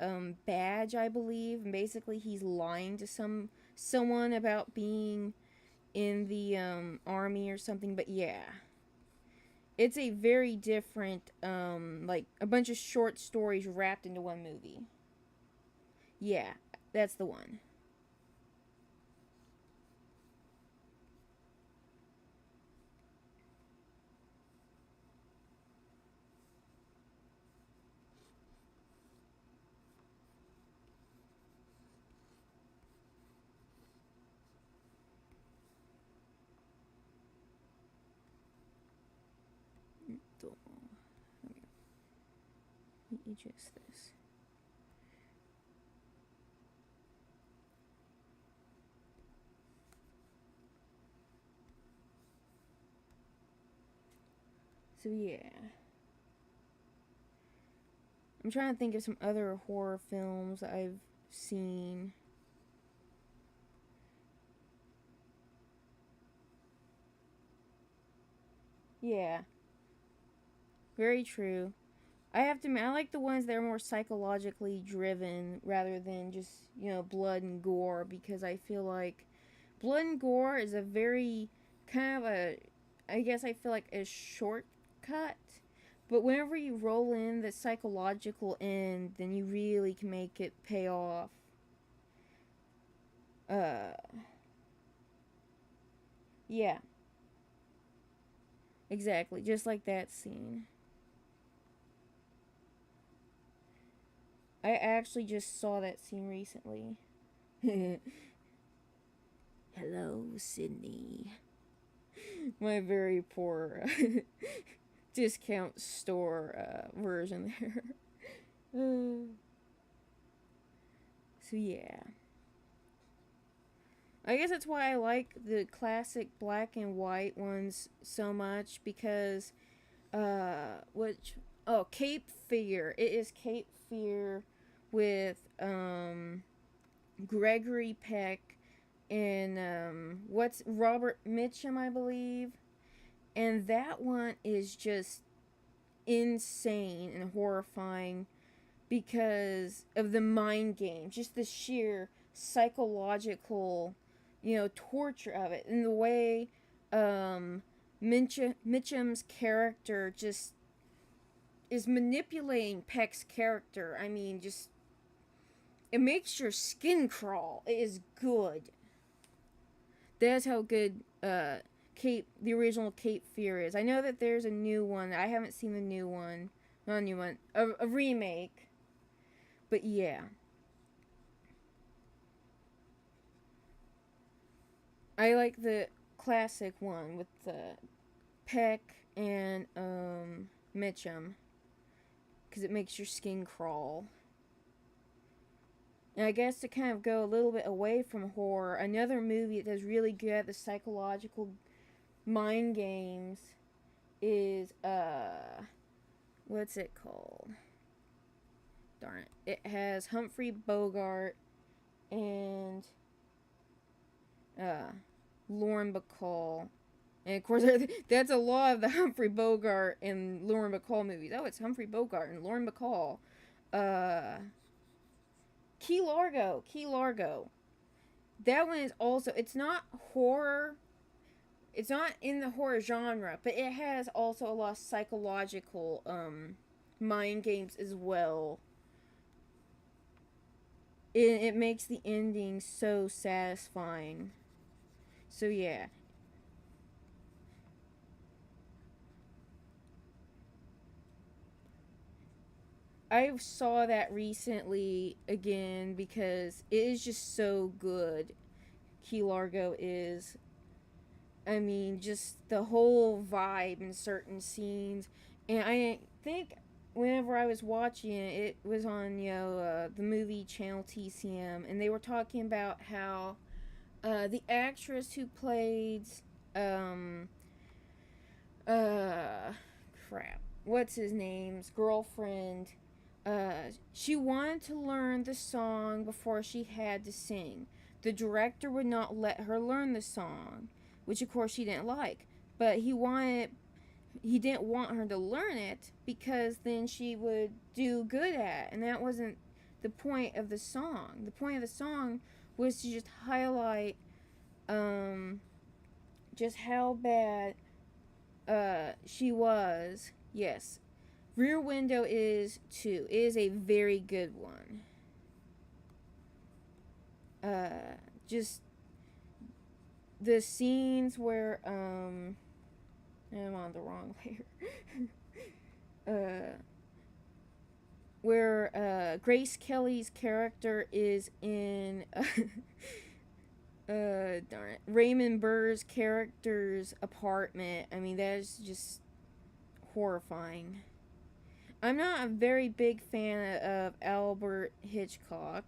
badge, I believe, and basically he's lying to someone about being in the army or something. But yeah, it's a very different like a bunch of short stories wrapped into one movie. Yeah, that's the one. Let me adjust this. So yeah, I'm trying to think of some other horror films I've seen. Yeah, very true. I have to admit, I like the ones that are more psychologically driven rather than just, blood and gore, because I feel like blood and gore is a very kind of a, I guess I feel like a shortcut. But whenever you roll in the psychological end, then you really can make it pay off. Uh, yeah, exactly. Just like that scene. I actually just saw that scene recently. Hello, Sydney. My very poor discount store version there. So yeah, I guess that's why I like the classic black and white ones so much, because which Cape Fear. It is Cape Fear with Gregory Peck and what's Robert Mitchum, I believe. And that one is just insane and horrifying because of the mind game, just the sheer psychological, torture of it, and the way Mitchum's character just is manipulating Peck's character. I mean, just it makes your skin crawl. It is good. That's how good the original Cape Fear is. I know that there's a new one. I haven't seen the new one. Not a new one. A remake. But yeah. I like the classic one with the Peck and Mitchum, because it makes your skin crawl. And I guess to kind of go a little bit away from horror, another movie that does really good at the psychological mind games is what's it called? Darn it. It has Humphrey Bogart and uh Lauren Bacall. And of course, that's a lot of the Humphrey Bogart and Lauren Bacall movies. Oh, it's Humphrey Bogart and Lauren Bacall. Uh, Key Largo. Key Largo. That one is also. It's not horror. It's not in the horror genre, but it has also a lot of psychological mind games as well. It makes the ending so satisfying. So yeah, I saw that recently again because it is just so good. Key Largo is. I mean, just the whole vibe in certain scenes. And I think whenever I was watching it, it was on, the movie channel TCM, and they were talking about how the actress who played, um, uh, crap, what's his name's girlfriend, she wanted to learn the song before she had to sing. The director would not let her learn the song, which of course she didn't like. But he didn't want her to learn it because then she would do good at it, and that wasn't the point of the song. The point of the song was to just highlight um just how bad she was. Yes, Rear Window is too. It is a very good one. Just the scenes where I'm on the wrong layer. uh, where Grace Kelly's character is in darn it, Raymond Burr's character's apartment. I mean, that is just horrifying. I'm not a very big fan of Albert Hitchcock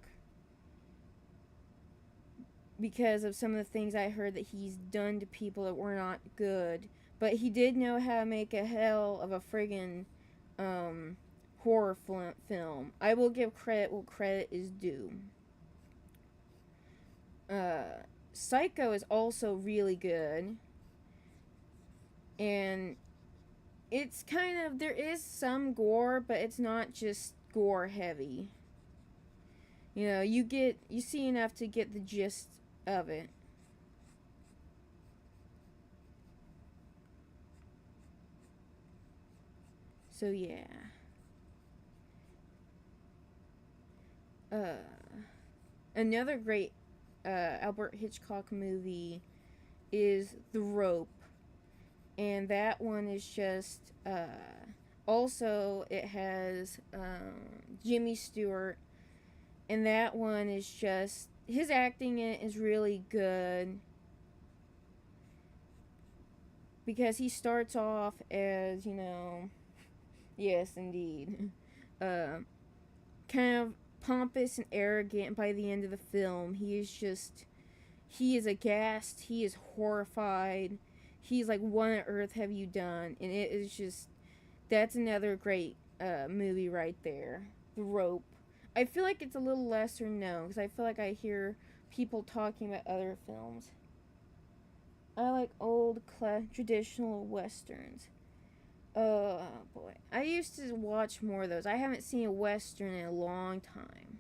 because of some of the things I heard that he's done to people that were not good. But he did know how to make a hell of a friggin' um, horror film. I will give credit where credit is due. Uh, Psycho is also really good, and it's kind of there is some gore, but it's not just gore heavy. You see enough to get the gist of it. So yeah. Uh, Another great Albert Hitchcock movie is The Rope, and that one is just also it has Jimmy Stewart, and that one is just his acting in it is really good because he starts off as yes indeed, uh, kind of pompous and arrogant. By the end of the film, he is aghast, he is horrified, he's like, what on earth have you done? And it is just that's another great movie right there. The Rope. I feel like it's a little lesser known because I feel like I hear people talking about other films. I like old traditional westerns. Oh boy, I used to watch more of those. I haven't seen a western in a long time,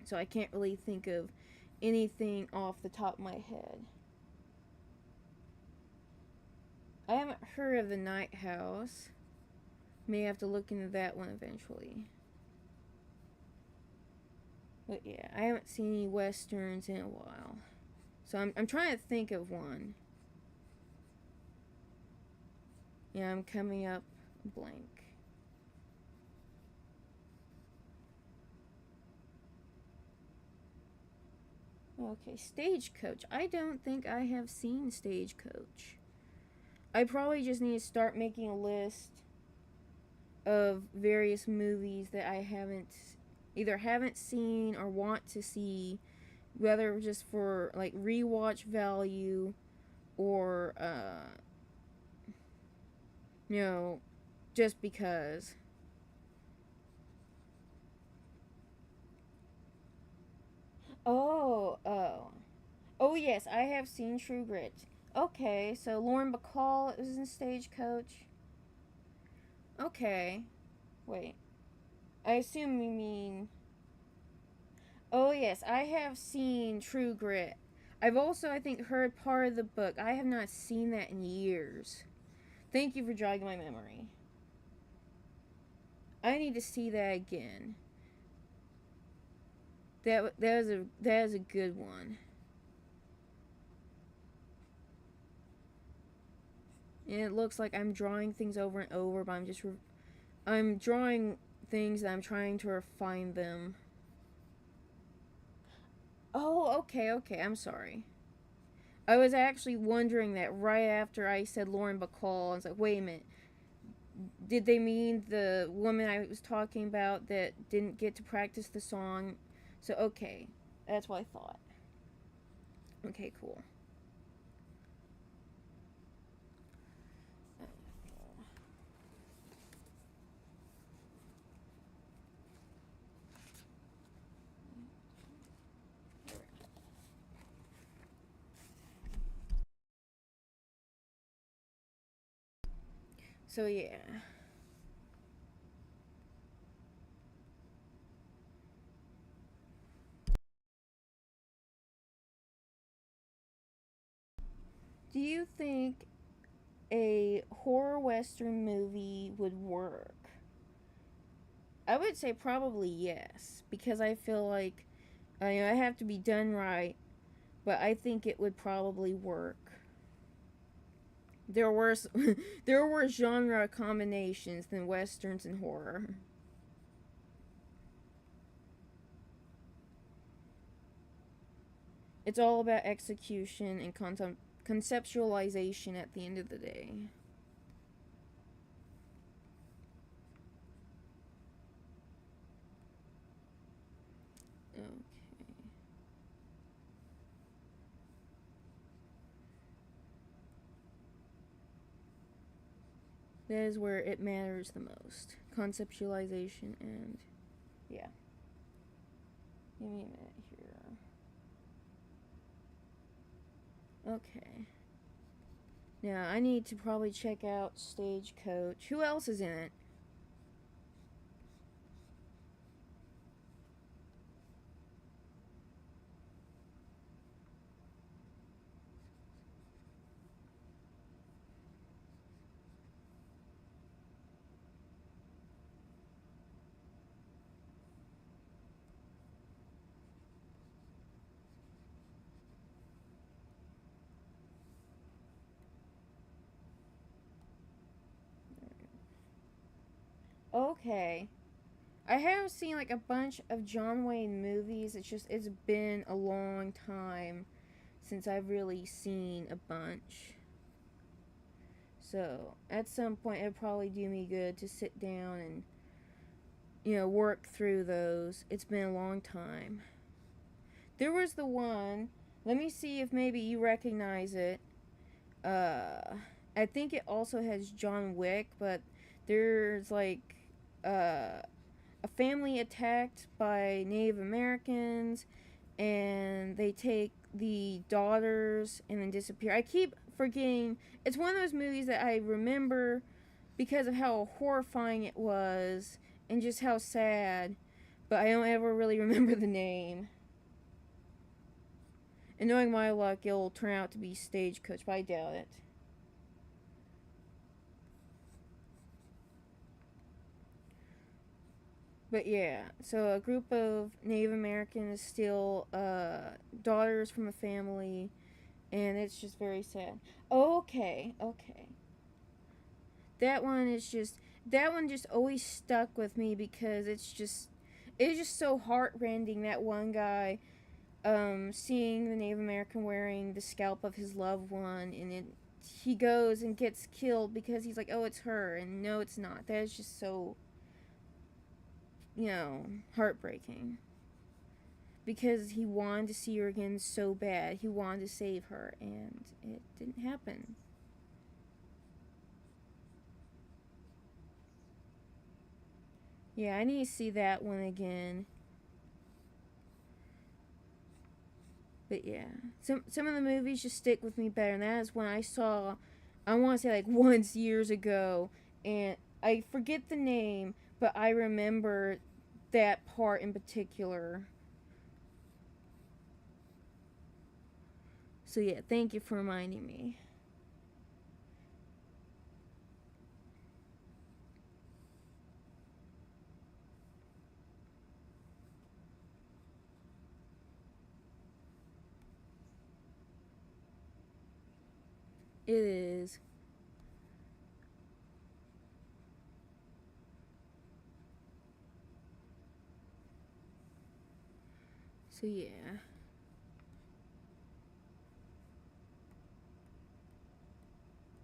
so I can't really think of anything off the top of my head. I haven't heard of The Night House. May have to look into that one eventually. But yeah, I haven't seen any westerns in a while. So I'm trying to think of one. Yeah, I'm coming up blank. Okay, Stagecoach. I don't think I have seen Stagecoach. I probably just need to start making a list of various movies that I haven't either haven't seen or want to see, whether just for like rewatch value or you know, just because. Oh, yes, I have seen True Grit. Okay, so Lauren Bacall is in Stagecoach. Okay, wait. I assume you mean. Oh, yes, I have seen True Grit. I've also, I think, heard part of the book. I have not seen that in years. Thank you for jogging my memory. I need to see that again. That is a good one. And it looks like I'm drawing things over and over, but I'm drawing things that I'm trying to refine them. Oh, okay. I'm sorry. I was actually wondering that right after I said Lauren Bacall. I was like, wait a minute. Did they mean the woman I was talking about that didn't get to practice the song? So, okay. That's what I thought. Okay, cool. So, yeah. Do you think a horror western movie would work? I would say probably yes, because I feel like I have to be done right, but I think it would probably work. There were there were genre combinations than westerns and horror. It's all about execution and conceptualization at the end of the day. Okay. That is where it matters the most. Conceptualization and yeah. Give me a minute here. Okay. Now I need to probably check out Stagecoach. Who else is in it? Okay. I have seen like a bunch of John Wayne movies. It's been a long time since I've really seen a bunch. So at some point it'd probably do me good to sit down and work through those. It's been a long time. There was the one. Let me see if maybe you recognize it. Uh, I think it also has John Wick, but there's like a family attacked by Native Americans, and they take the daughters and then disappear. I keep forgetting. It's one of those movies that I remember because of how horrifying it was and just how sad, but I don't ever really remember the name. And knowing my luck, it'll turn out to be Stagecoach, but I doubt it. But yeah, so a group of Native Americans steal daughters from a family, and it's just very sad. Okay. That one just always stuck with me because it's just so heartrending. That one guy, seeing the Native American wearing the scalp of his loved one, and he goes and gets killed because he's like, oh, it's her, and no, it's not. That is just so you know, heartbreaking. Because he wanted to see her again so bad. He wanted to save her, and it didn't happen. Yeah, I need to see that one again. But yeah, some of the movies just stick with me better, and that is when I saw, I want to say like once years ago, and I forget the name, but I remember that part in particular. So yeah, thank you for reminding me. It is. So yeah.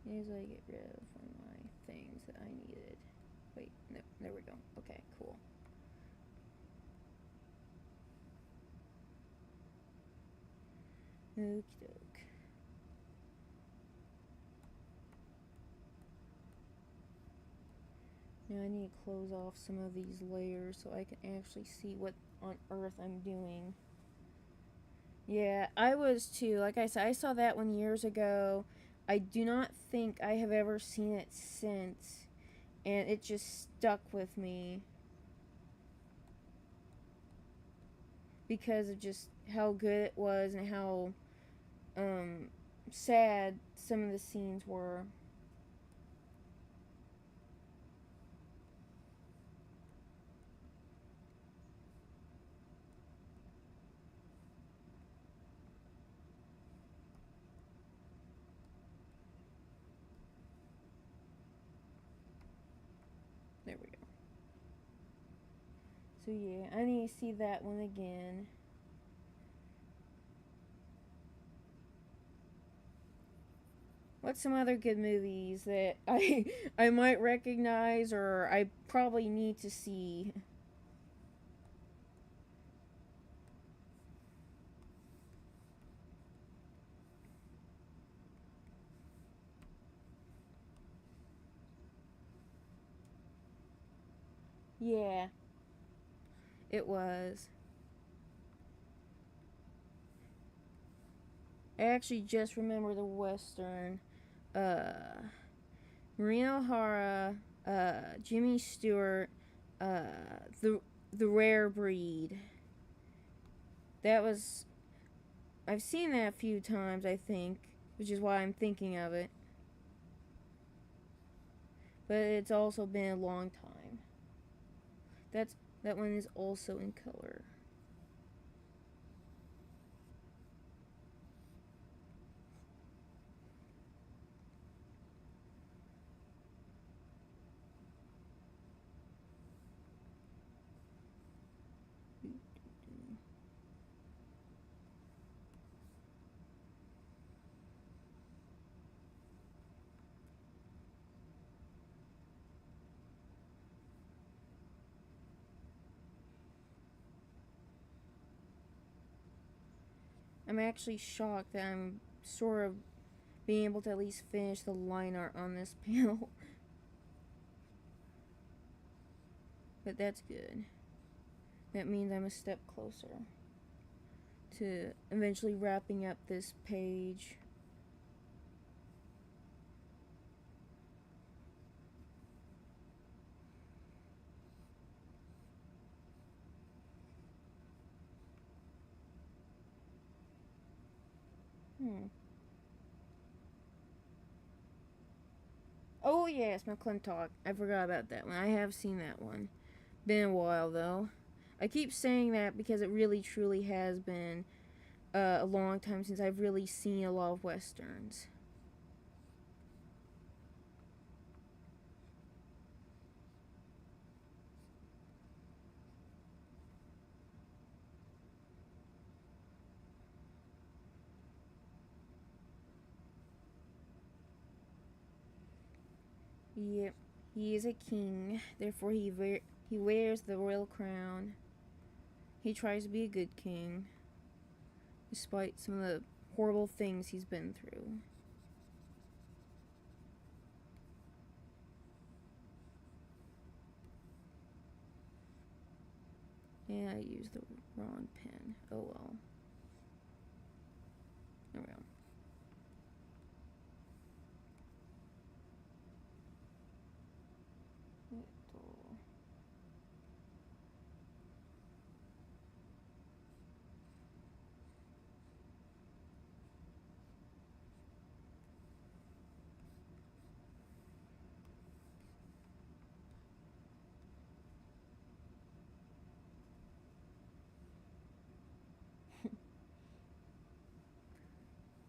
As I get rid of one of my things that I needed. Wait, no, there we go. Okay, cool. Okie doke. Now I need to close off some of these layers so I can actually see what on earth I'm doing. Yeah, I was too. Like I said, I saw that one years ago. I do not think I have ever seen it since, and it just stuck with me because of just how good it was and how um sad some of the scenes were. There we go. So yeah, I need to see that one again. What's some other good movies that I might recognize or I probably need to see? Yeah, it was. I actually just remember the western. Uh, Maureen O'Hara, Jimmy Stewart, the Rare Breed. That was, I've seen that a few times, I think, which is why I'm thinking of it. But it's also been a long time. That's that one is also in color. I'm actually shocked that I'm sort of being able to at least finish the line art on this panel. But that's good. That means I'm a step closer to eventually wrapping up this page. Hmm. Oh yes, McClintock. I forgot about that one. I have seen that one. Been a while though. I keep saying that because it really truly has been a long time since I've really seen a lot of westerns. Yep, he is a king. Therefore, He wears the royal crown. He tries to be a good king, despite some of the horrible things he's been through. Yeah, I used the wrong pen. Oh well. There we go.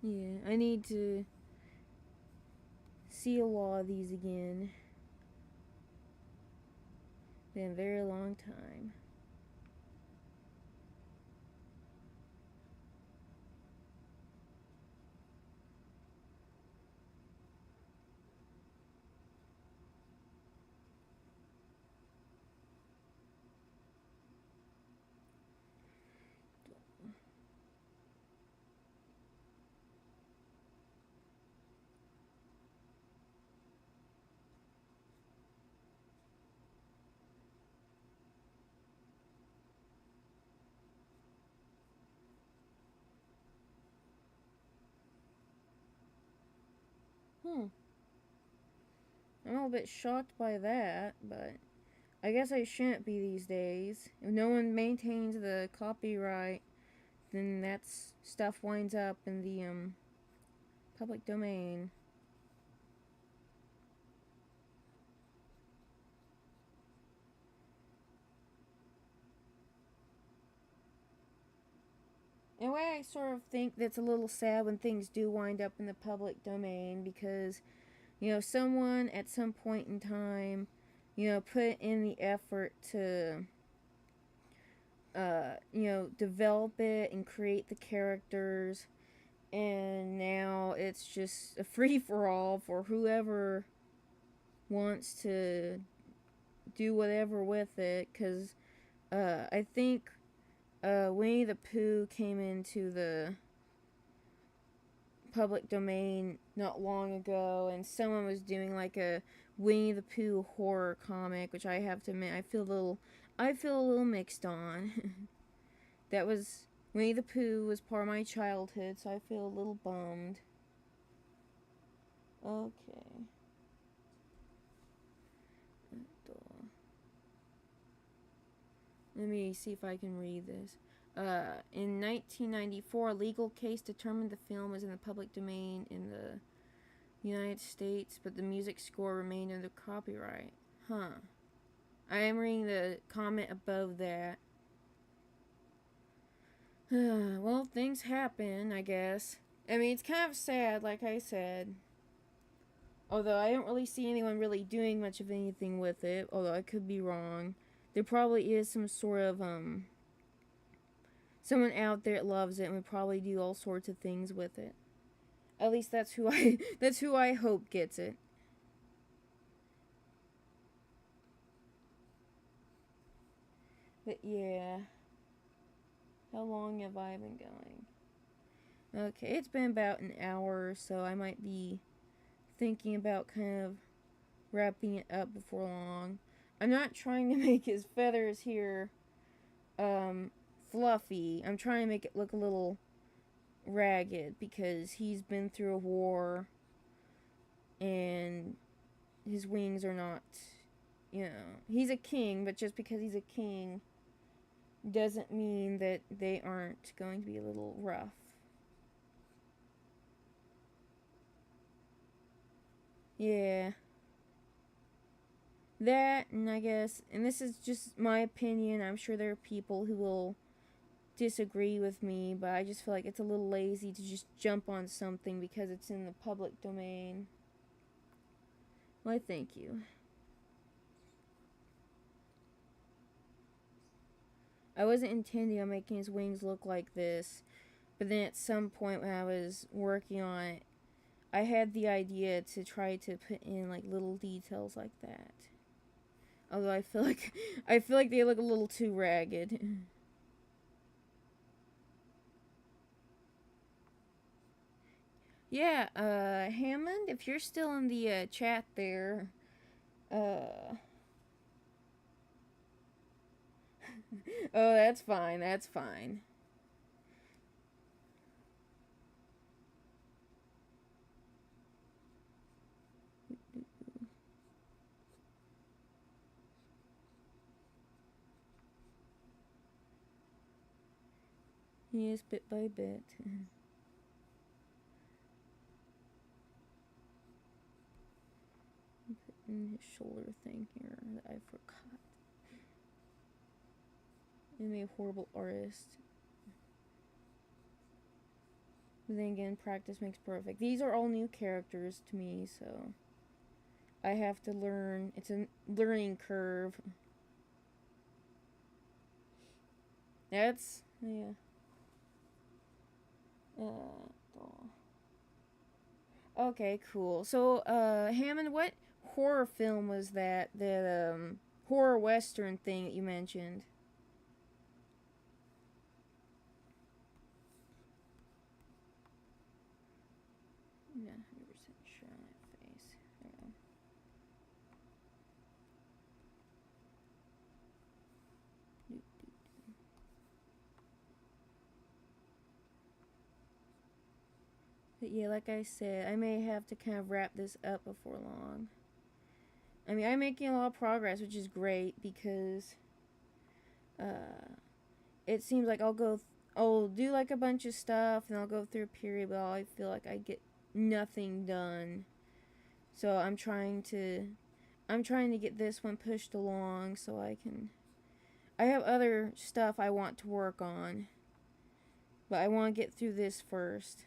Yeah, I need to see a lot of these again. Been a very long time. Hmm. I'm a little bit shocked by that, but I guess I shouldn't be these days. If no one maintains the copyright, then that's stuff winds up in the public domain. In a way, I sort of think that's a little sad when things do wind up in the public domain because, someone at some point in time, put in the effort to, develop it and create the characters, and now it's just a free for all for whoever wants to do whatever with it. Because I think Winnie the Pooh came into the public domain not long ago, and someone was doing like a Winnie the Pooh horror comic, which I have to admit I feel a little mixed on. That was Winnie the Pooh was part of my childhood, so I feel a little bummed. Okay. Let me see if I can read this. In 1994, a legal case determined the film was in the public domain in the United States, but the music score remained under copyright. Huh. I am reading the comment above that. Well, things happen, I guess. I mean, it's kind of sad, like I said. Although I don't really see anyone really doing much of anything with it, although I could be wrong. There probably is some sort of, someone out there that loves it and would probably do all sorts of things with it. At least that's who that's who I hope gets it. But yeah. How long have I been going? Okay, it's been about an hour, so I might be thinking about kind of wrapping it up before long. I'm not trying to make his feathers here fluffy. I'm trying to make it look a little ragged because he's been through a war and his wings are not, he's a king, but just because he's a king doesn't mean that they aren't going to be a little rough. Yeah. That, and I guess, and this is just my opinion, I'm sure there are people who will disagree with me, but I just feel like it's a little lazy to just jump on something because it's in the public domain. Why, thank you. I wasn't intending on making his wings look like this, but then at some point when I was working on it, I had the idea to try to put in like little details like that. Although I feel like I feel like they look a little too ragged. Yeah, Hammond, if you're still in the chat there, uh oh, that's fine. That's fine. Yes, bit by bit. Putting his shoulder thing here that I forgot. I'm a horrible artist. But then again, practice makes perfect. These are all new characters to me, so I have to learn. It's a learning curve. That's yeah. Oh. Okay, cool. So, Hammond, what horror film was that? That horror western thing that you mentioned? Yeah, 100% sure on that face. Yeah. But yeah, like I said, I may have to kind of wrap this up before long. I mean, I'm making a lot of progress, which is great because uh, it seems like I'll do like a bunch of stuff and I'll go through a period, but I feel like I get nothing done. So I'm trying to get this one pushed along so I have other stuff I want to work on, but I want to get through this first.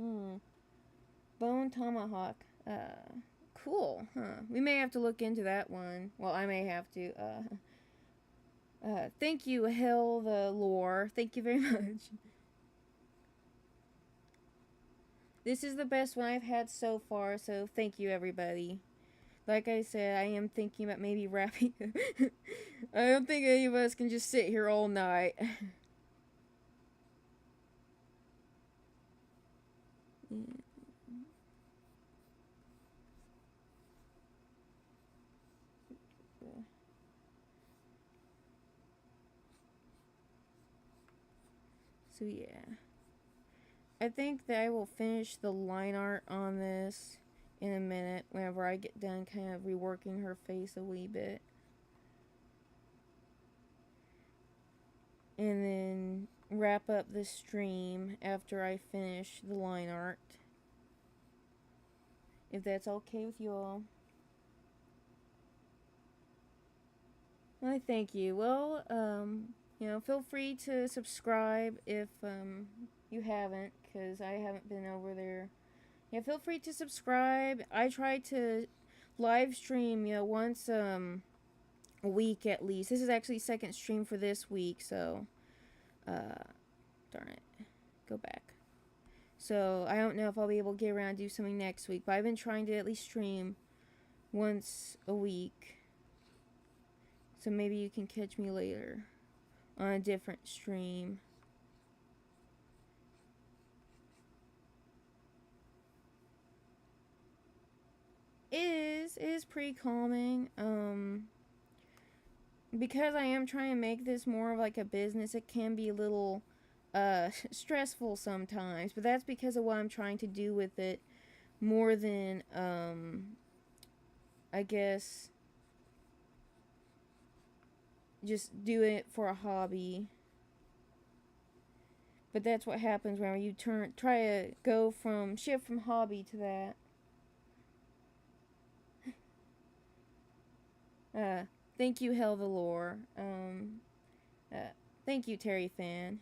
Hmm. Bone Tomahawk. Cool, huh? We may have to look into that one. Well, I may have to. Thank you, Hell the Lore. Thank you very much. This is the best one I've had so far, so thank you, everybody. Like I said, I am thinking about maybe wrapping. I don't think any of us can just sit here all night. So yeah, I think that I will finish the line art on this in a minute whenever I get done kind of reworking her face a wee bit. And then wrap up the stream after I finish the line art. If that's okay with you all. Well, thank you. Well, feel free to subscribe if you haven't, because I haven't been over there. Yeah, feel free to subscribe. I try to live stream, once a week at least. This is actually second stream for this week, so darn it. Go back. So I don't know if I'll be able to get around and do something next week, but I've been trying to at least stream once a week. So maybe you can catch me later on a different stream. It is pretty calming. Because I am trying to make this more of like a business, it can be a little stressful sometimes, but that's because of what I'm trying to do with it more than I guess just do it for a hobby. But that's what happens when you try to shift from hobby to that. Thank you, Hell the Lore. Thank you, Terry Fan.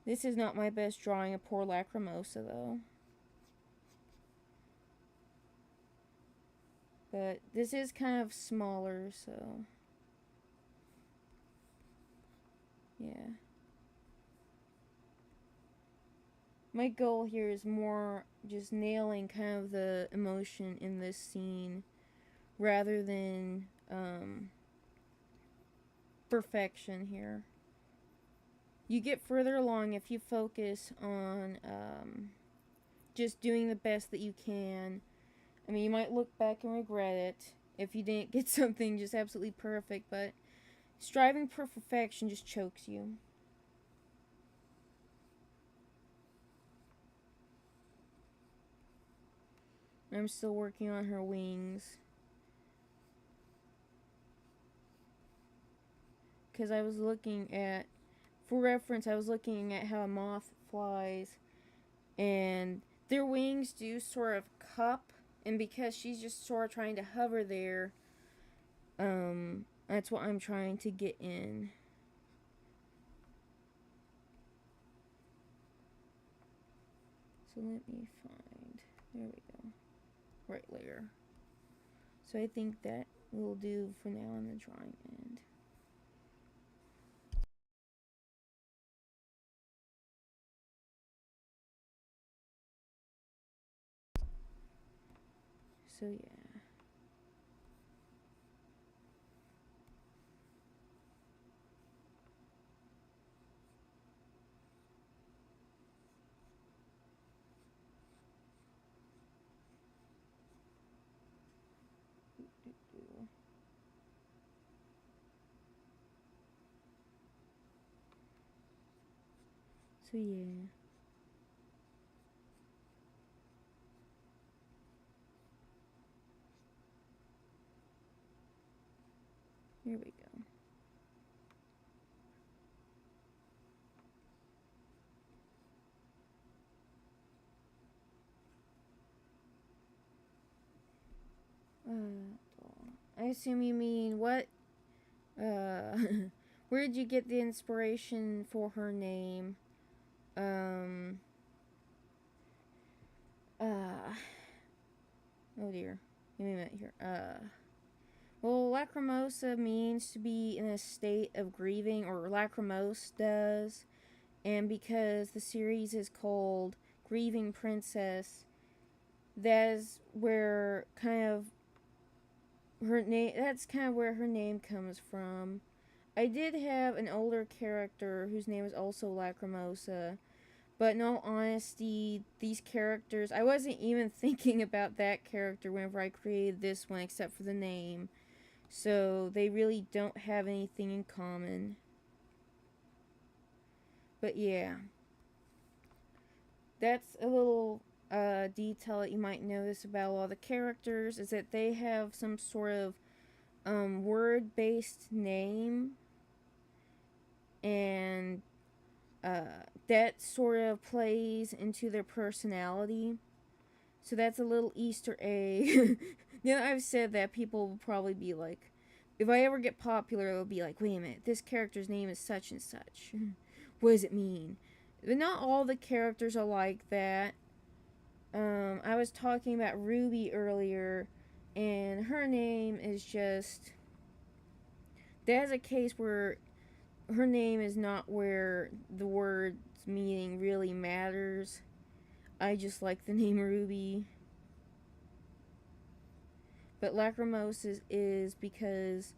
This is not my best drawing of poor Lacrimosa, though. But this is kind of smaller, so yeah. my goal here is more just nailing kind of the emotion in this scene rather than perfection here. You get further along if you focus on just doing the best that you can. I mean, you might look back and regret it if you didn't get something just absolutely perfect, but striving for perfection just chokes you. I'm still working on her wings. Because I was looking at, for reference, I was looking at how a moth flies, and their wings do sort of cup, and because she's just sort of trying to hover there, that's what I'm trying to get in. So let me find, there we go, right layer. So I think that will do for now on the drawing end. So yeah. So yeah. Here we go. I assume you mean what? Uh, where did you get the inspiration for her name? Um. Uh. Oh dear. Give me a minute here. Well, lacrimosa means to be in a state of grieving, or lacrimose does. And because the series is called Grieving Princess, that is where kind of her name, that's kind of where her name comes from. I did have an older character whose name is also Lacrimosa, but in all honesty, these characters, I wasn't even thinking about that character whenever I created this one except for the name. So they really don't have anything in common. But yeah, that's a little detail that you might notice about all the characters is that they have some sort of word based name, and that sort of plays into their personality. So that's a little Easter egg. Now that I've said that, people will probably be like, if I ever get popular, they'll be like, wait a minute, this character's name is such and such. What does it mean? But not all the characters are like that. I was talking about Ruby earlier, and her name is just. That's a case where her name is not where the word's meaning really matters. I just like the name Ruby. But Lacrimose is because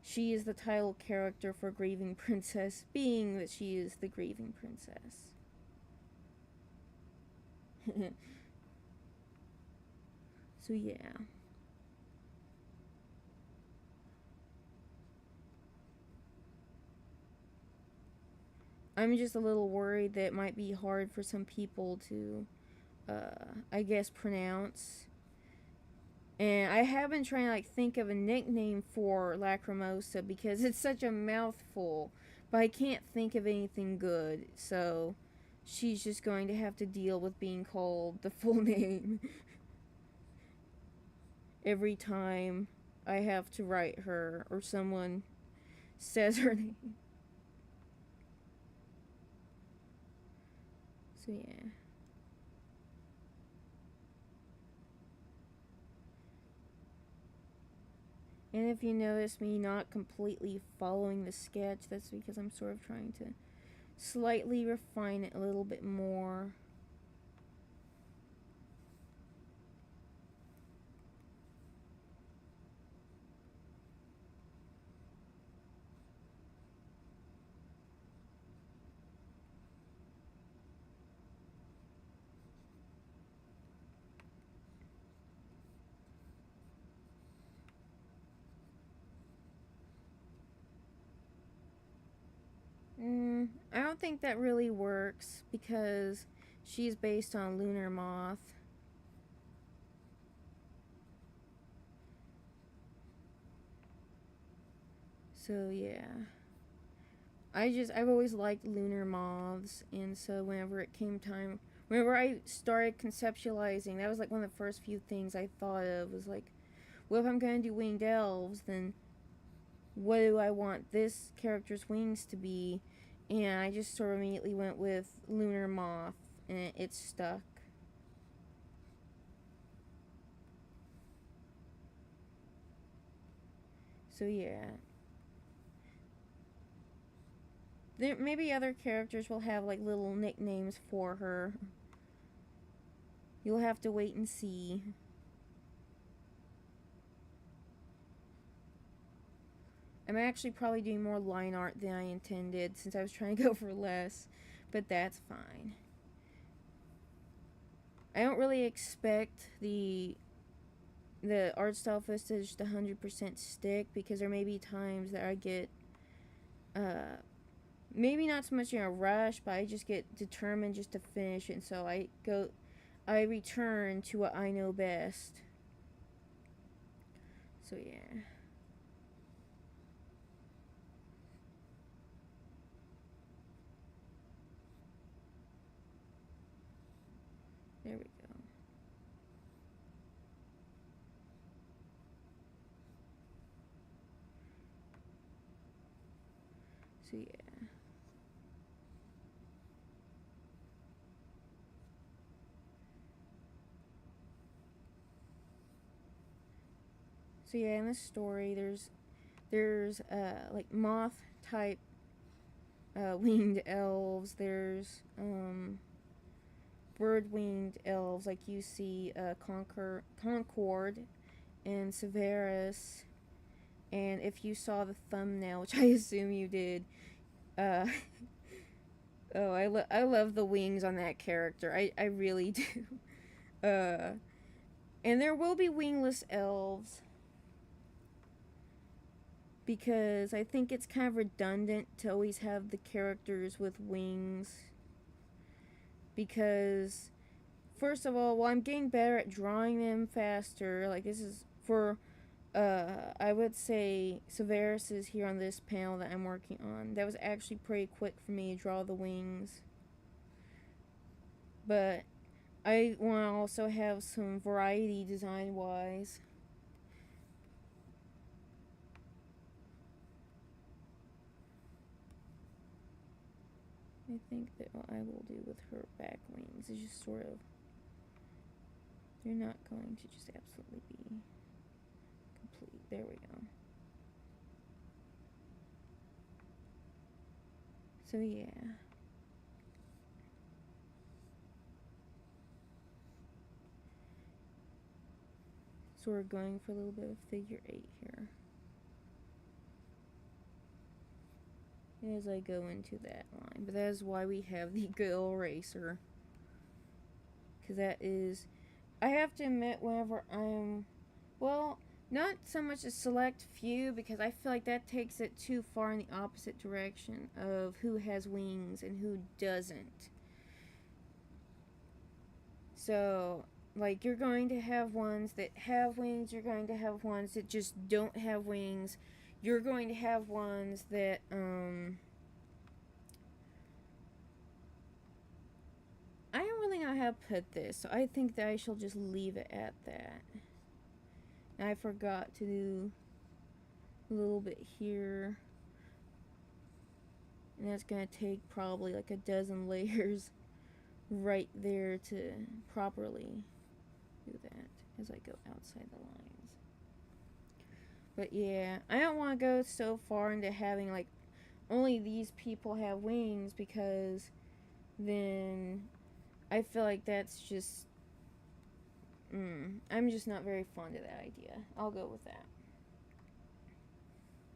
she is the title character for Grieving Princess, being that she is the Grieving Princess. So yeah. I'm just a little worried that it might be hard for some people to, I guess, pronounce. And I have been trying to like think of a nickname for Lacrimosa because it's such a mouthful, but I can't think of anything good. So she's just going to have to deal with being called the full name every time I have to write her or someone says her name. So yeah. And if you notice me not completely following the sketch, that's because I'm sort of trying to slightly refine it a little bit more. I don't think that really works because she's based on Lunar Moth. So yeah. I've always liked lunar moths, and so whenever I started conceptualizing, that was like one of the first few things I thought of was like, well, if I'm gonna do winged elves, then what do I want this character's wings to be? And I just sort of immediately went with lunar moth, and it stuck. So yeah, there maybe other characters will have like little nicknames for her. You'll have to wait and see. I'm actually probably doing more line art than I intended since I was trying to go for less, but that's fine. I don't really expect the art style footage to 100% stick because there may be times that I get maybe not so much in a rush, but I just get determined just to finish it, and so I return to what I know best. So yeah. There we go. So yeah. So yeah, in this story there's like moth type winged elves. There's bird winged elves like you see Concord and Severus. And if you saw the thumbnail, which I assume you did, uh, oh, I love the wings on that character. I really do. And there will be wingless elves because I think it's kind of redundant to always have the characters with wings. Because, first of all, while I'm getting better at drawing them faster, like this is for I would say Severus is here on this panel that I'm working on. That was actually pretty quick for me to draw the wings. But I want to also have some variety design wise. I think that what I will do with her back wings is just sort of, they're not going to just absolutely be complete. There we go. So yeah. So we're going for a little bit of figure 8 here. As I go into that line. But that is why we have the good old eraser. Because that is, I have to admit, whenever I'm, well, not so much a select few, because I feel like that takes it too far in the opposite direction of who has wings and who doesn't. So, like, you're going to have ones that have wings, you're going to have ones that just don't have wings, you're going to have ones that, I don't really know how to put this, so I think that I shall just leave it at that. And I forgot to do a little bit here. And that's going to take probably like a dozen layers right there to properly do that as I go outside the lines. But yeah, I don't want to go so far into having like only these people have wings because then I feel like that's just I'm just not very fond of that idea. I'll go with that.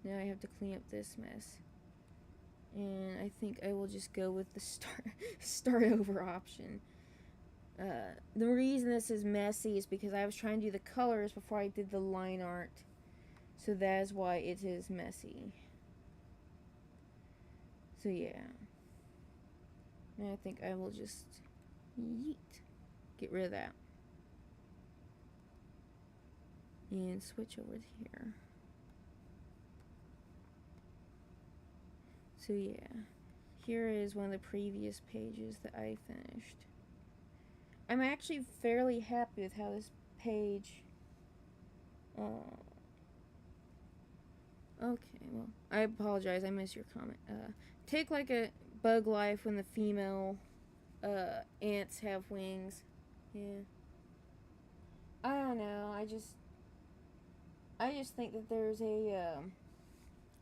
Now I have to clean up this mess. And I think I will just go with the start over option. The reason this is messy is because I was trying to do the colors before I did the line art. So that is why it is messy. So yeah. And I think I will just yeet. Get rid of that. And switch over to here. So yeah, here is one of the previous pages that I finished. I'm actually fairly happy with how this page, okay, well, I apologize, I missed your comment. Take like a bug life when the female, ants have wings. Yeah. I don't know, I just think that there's a,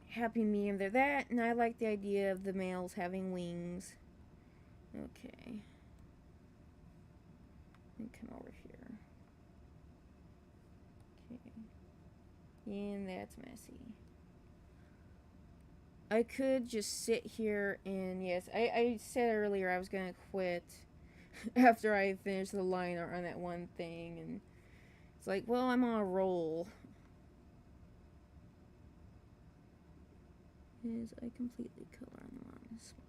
happy medium there. That, and I like the idea of the males having wings. Okay. And come over here. Okay. And that's messy. I could just sit here and, yes, I said earlier I was going to quit after I finished the line art on that one thing, and it's like, well, I'm on a roll. Is I completely color on the wrong spot.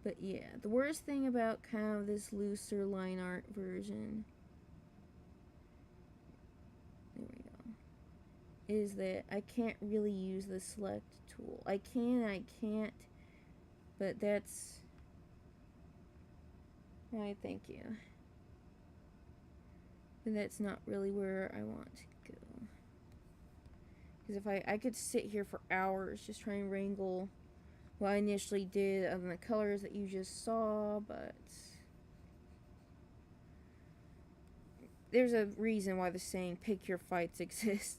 But yeah, the worst thing about kind of this looser line art version, there we go, is that I can't really use the select tool. I can, I can't, but that's, why, thank you. But that's not really where I want to go. Because if I could sit here for hours just trying to wrangle what I initially did of the colors that you just saw, but there's a reason why the saying pick your fights exists.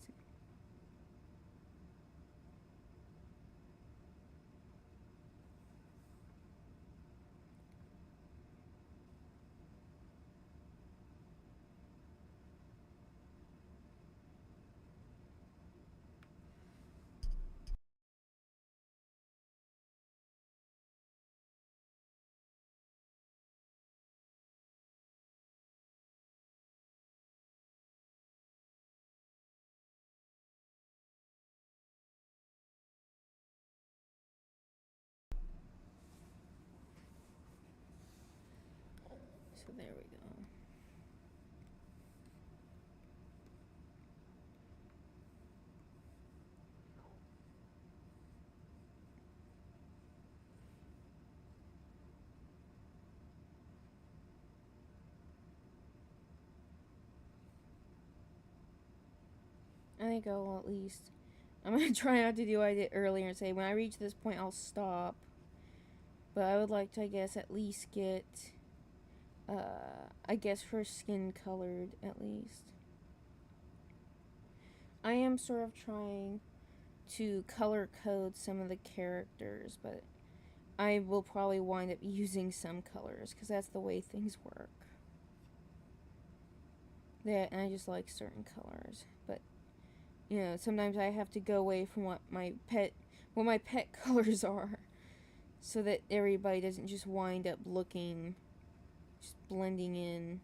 So there we go. I think I'll at least, I'm going to try not to do what I did earlier and say when I reach this point I'll stop. But I would like to, I guess, at least get, I guess her skin colored at least. I am sort of trying to color code some of the characters, but I will probably wind up using some colors because that's the way things work. That, and I just like certain colors, but you know, sometimes I have to go away from what my pet colors are, so that everybody doesn't just wind up looking, just blending in.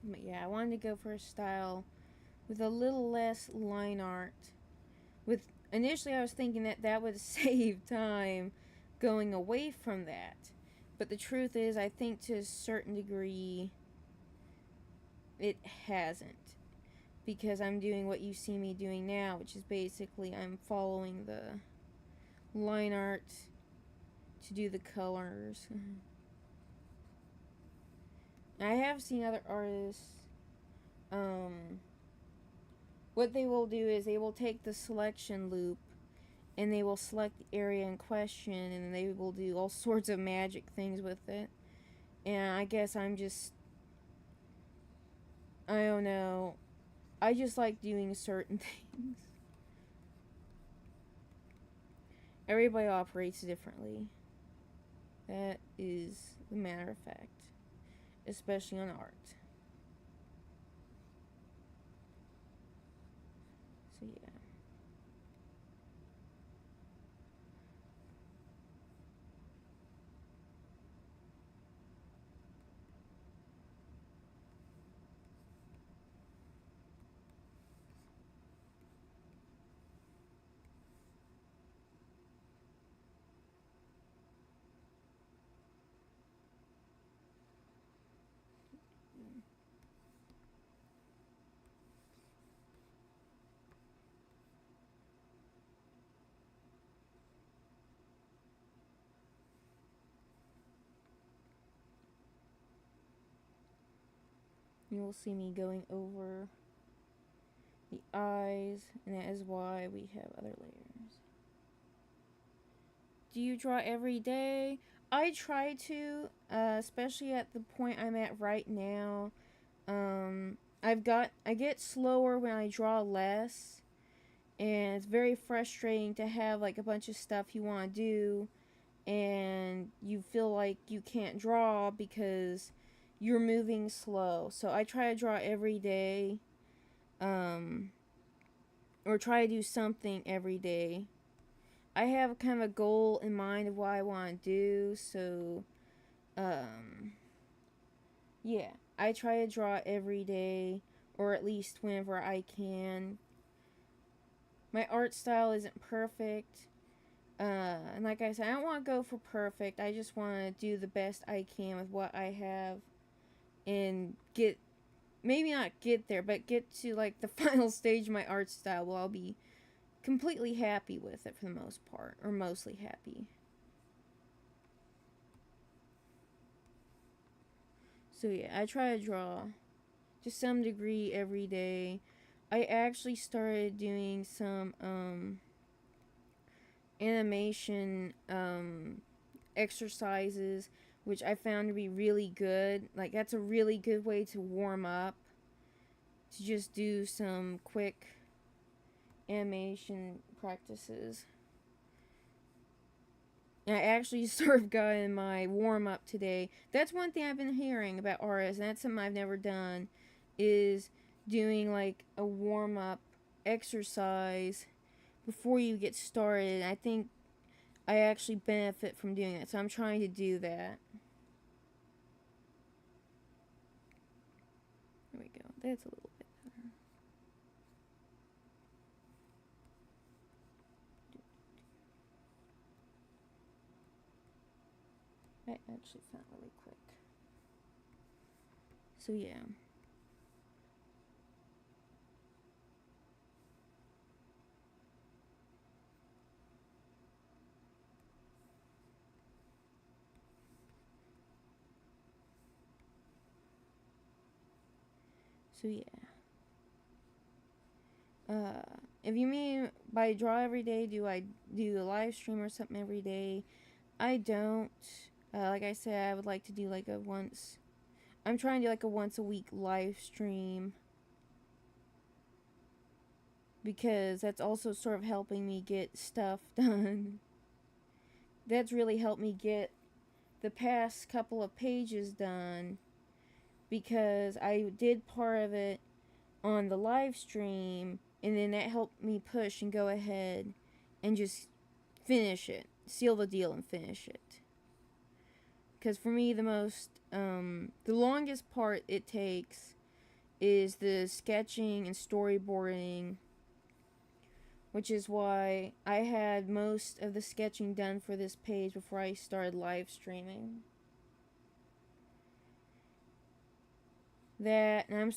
But yeah, I wanted to go for a style with a little less line art. With initially I was thinking that that would save time going away from that. But the truth is, I think to a certain degree it hasn't. Because I'm doing what you see me doing now, which is basically I'm following the line art to do the colors. I have seen other artists, what they will do is they will take the selection loop and they will select the area in question and they will do all sorts of magic things with it. And I guess I'm just, I don't know, I just like doing certain things. Everybody operates differently. That is the matter of fact. Especially on art. So yeah. you will see me going over the eyes, and that is why we have other layers. Do you draw every day? I try to, especially at the point I'm at right now. I get slower when I draw less, and it's very frustrating to have like a bunch of stuff you want to do, and you feel like you can't draw because you're moving slow. So I try to draw every day, or try to do something every day. I have kind of a goal in mind of what I want to do, so yeah, I try to draw every day, or at least whenever I can. My art style isn't perfect, and like I said, I don't want to go for perfect. I just want to do the best I can with what I have, and get, maybe not get there, but get to like the final stage of my art style where I'll be completely happy with it for the most part, or mostly happy. So yeah, I try to draw to some degree every day. I actually started doing some animation exercises, which I found to be really good. Like, that's a really good way to warm up, to just do some quick animation practices. And I actually sort of got in my warm up today. That's one thing I've been hearing about artists, and that's something I've never done, is doing like a warm up exercise before you get started. I think I actually benefit from doing that, so I'm trying to do that. There we go. That's a little bit better. That actually felt really quick. So yeah. So yeah. If you mean by draw every day, do I do a live stream or something every day? I don't. Like I said, I would like to do like a once. I'm trying to do like a once a week live stream, because that's also sort of helping me get stuff done. That's really helped me get the past couple of pages done, because I did part of it on the live stream, and then that helped me push and go ahead and just finish it, seal the deal and finish it. Because for me, the longest part it takes is the sketching and storyboarding, which is why I had most of the sketching done for this page before I started live streaming. That, and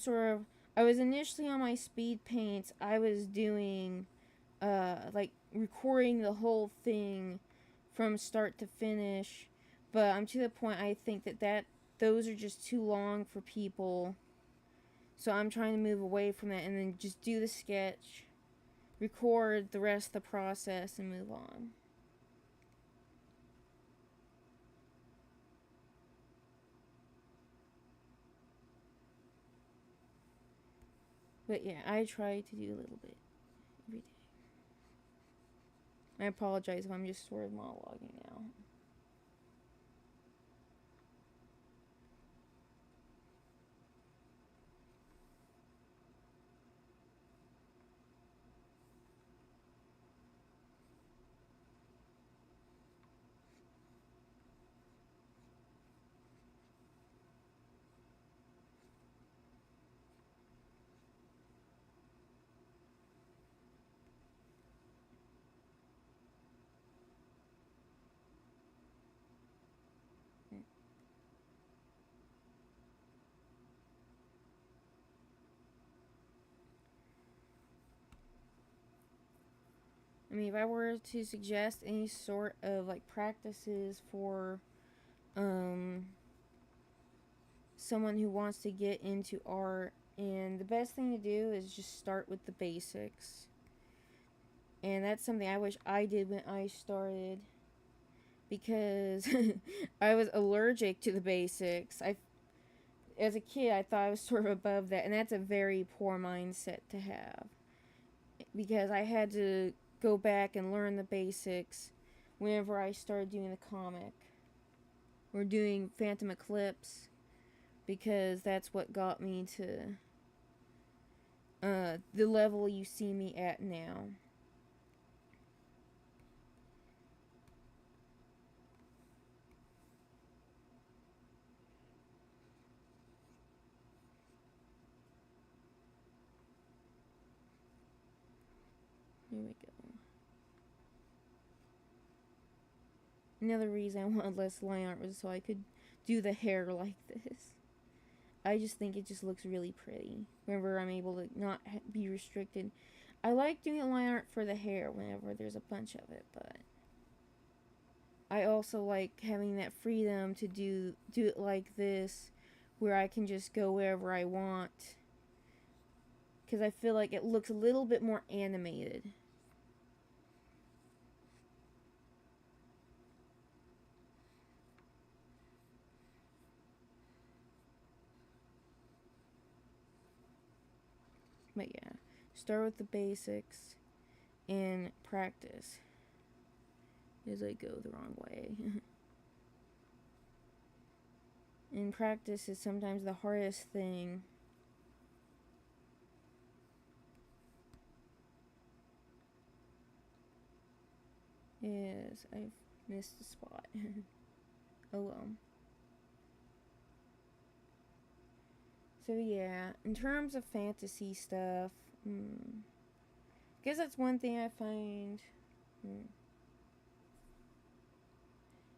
I was initially on my speed paints, I was doing, like, recording the whole thing from start to finish, but I'm to the point I think that those are just too long for people, so I'm trying to move away from that and then just do the sketch, record the rest of the process, and move on. But yeah, I try to do a little bit every day. I apologize if I'm just sort of monologuing now. I mean, if I were to suggest any sort of like practices for someone who wants to get into art, and the best thing to do is just start with the basics. And that's something I wish I did when I started, because I was allergic to the basics. As a kid, I thought I was sort of above that, and that's a very poor mindset to have, because I had to go back and learn the basics whenever I started doing the comic or doing Phantom Eclipse, because that's what got me to the level you see me at now. Here we go. Another reason I wanted less line art was so I could do the hair like this. I just think it just looks really pretty whenever I'm able to not be restricted. I like doing line art for the hair whenever there's a bunch of it, but I also like having that freedom to do it like this, where I can just go wherever I want, because I feel like it looks a little bit more animated. But yeah, start with the basics and practice as I go the wrong way. And practice is sometimes the hardest thing. Yes, I've missed a spot. Oh well. So yeah, in terms of fantasy stuff, guess that's one thing I find.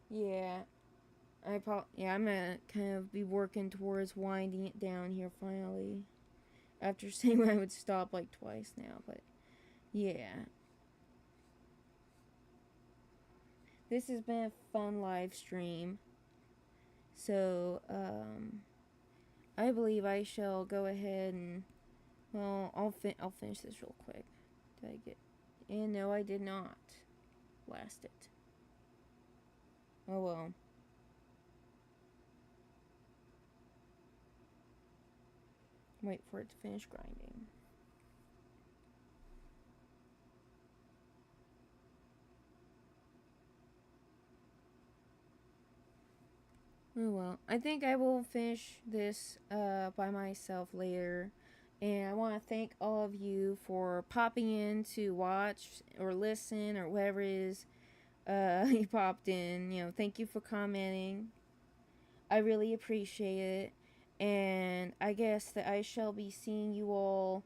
Yeah, I'm gonna kind of be working towards winding it down here finally. After saying I would stop like twice now, but yeah. This has been a fun live stream. So, I believe I shall go ahead and, well, I'll finish this real quick. Did I get? And no, I did not blast it. Oh well. Wait for it to finish grinding. Oh well. I think I will finish this by myself later. And I want to thank all of you for popping in to watch or listen or whatever it is you popped in. You know, thank you for commenting. I really appreciate it. And I guess that I shall be seeing you all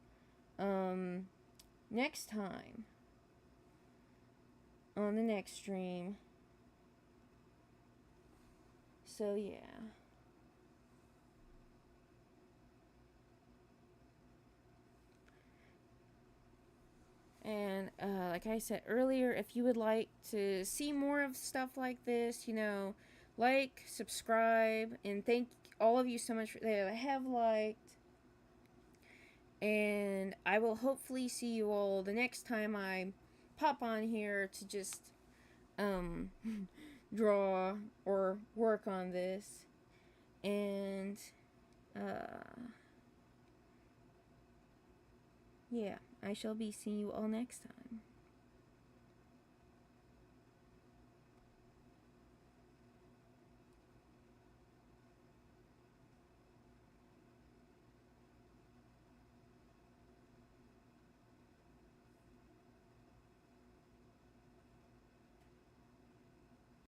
next time on the next stream. So, yeah. And like I said earlier, if you would like to see more of stuff like this, you know, like, subscribe, and thank all of you so much that have liked. And I will hopefully see you all the next time I pop on here to just draw or work on this. And yeah, I shall be seeing you all next time.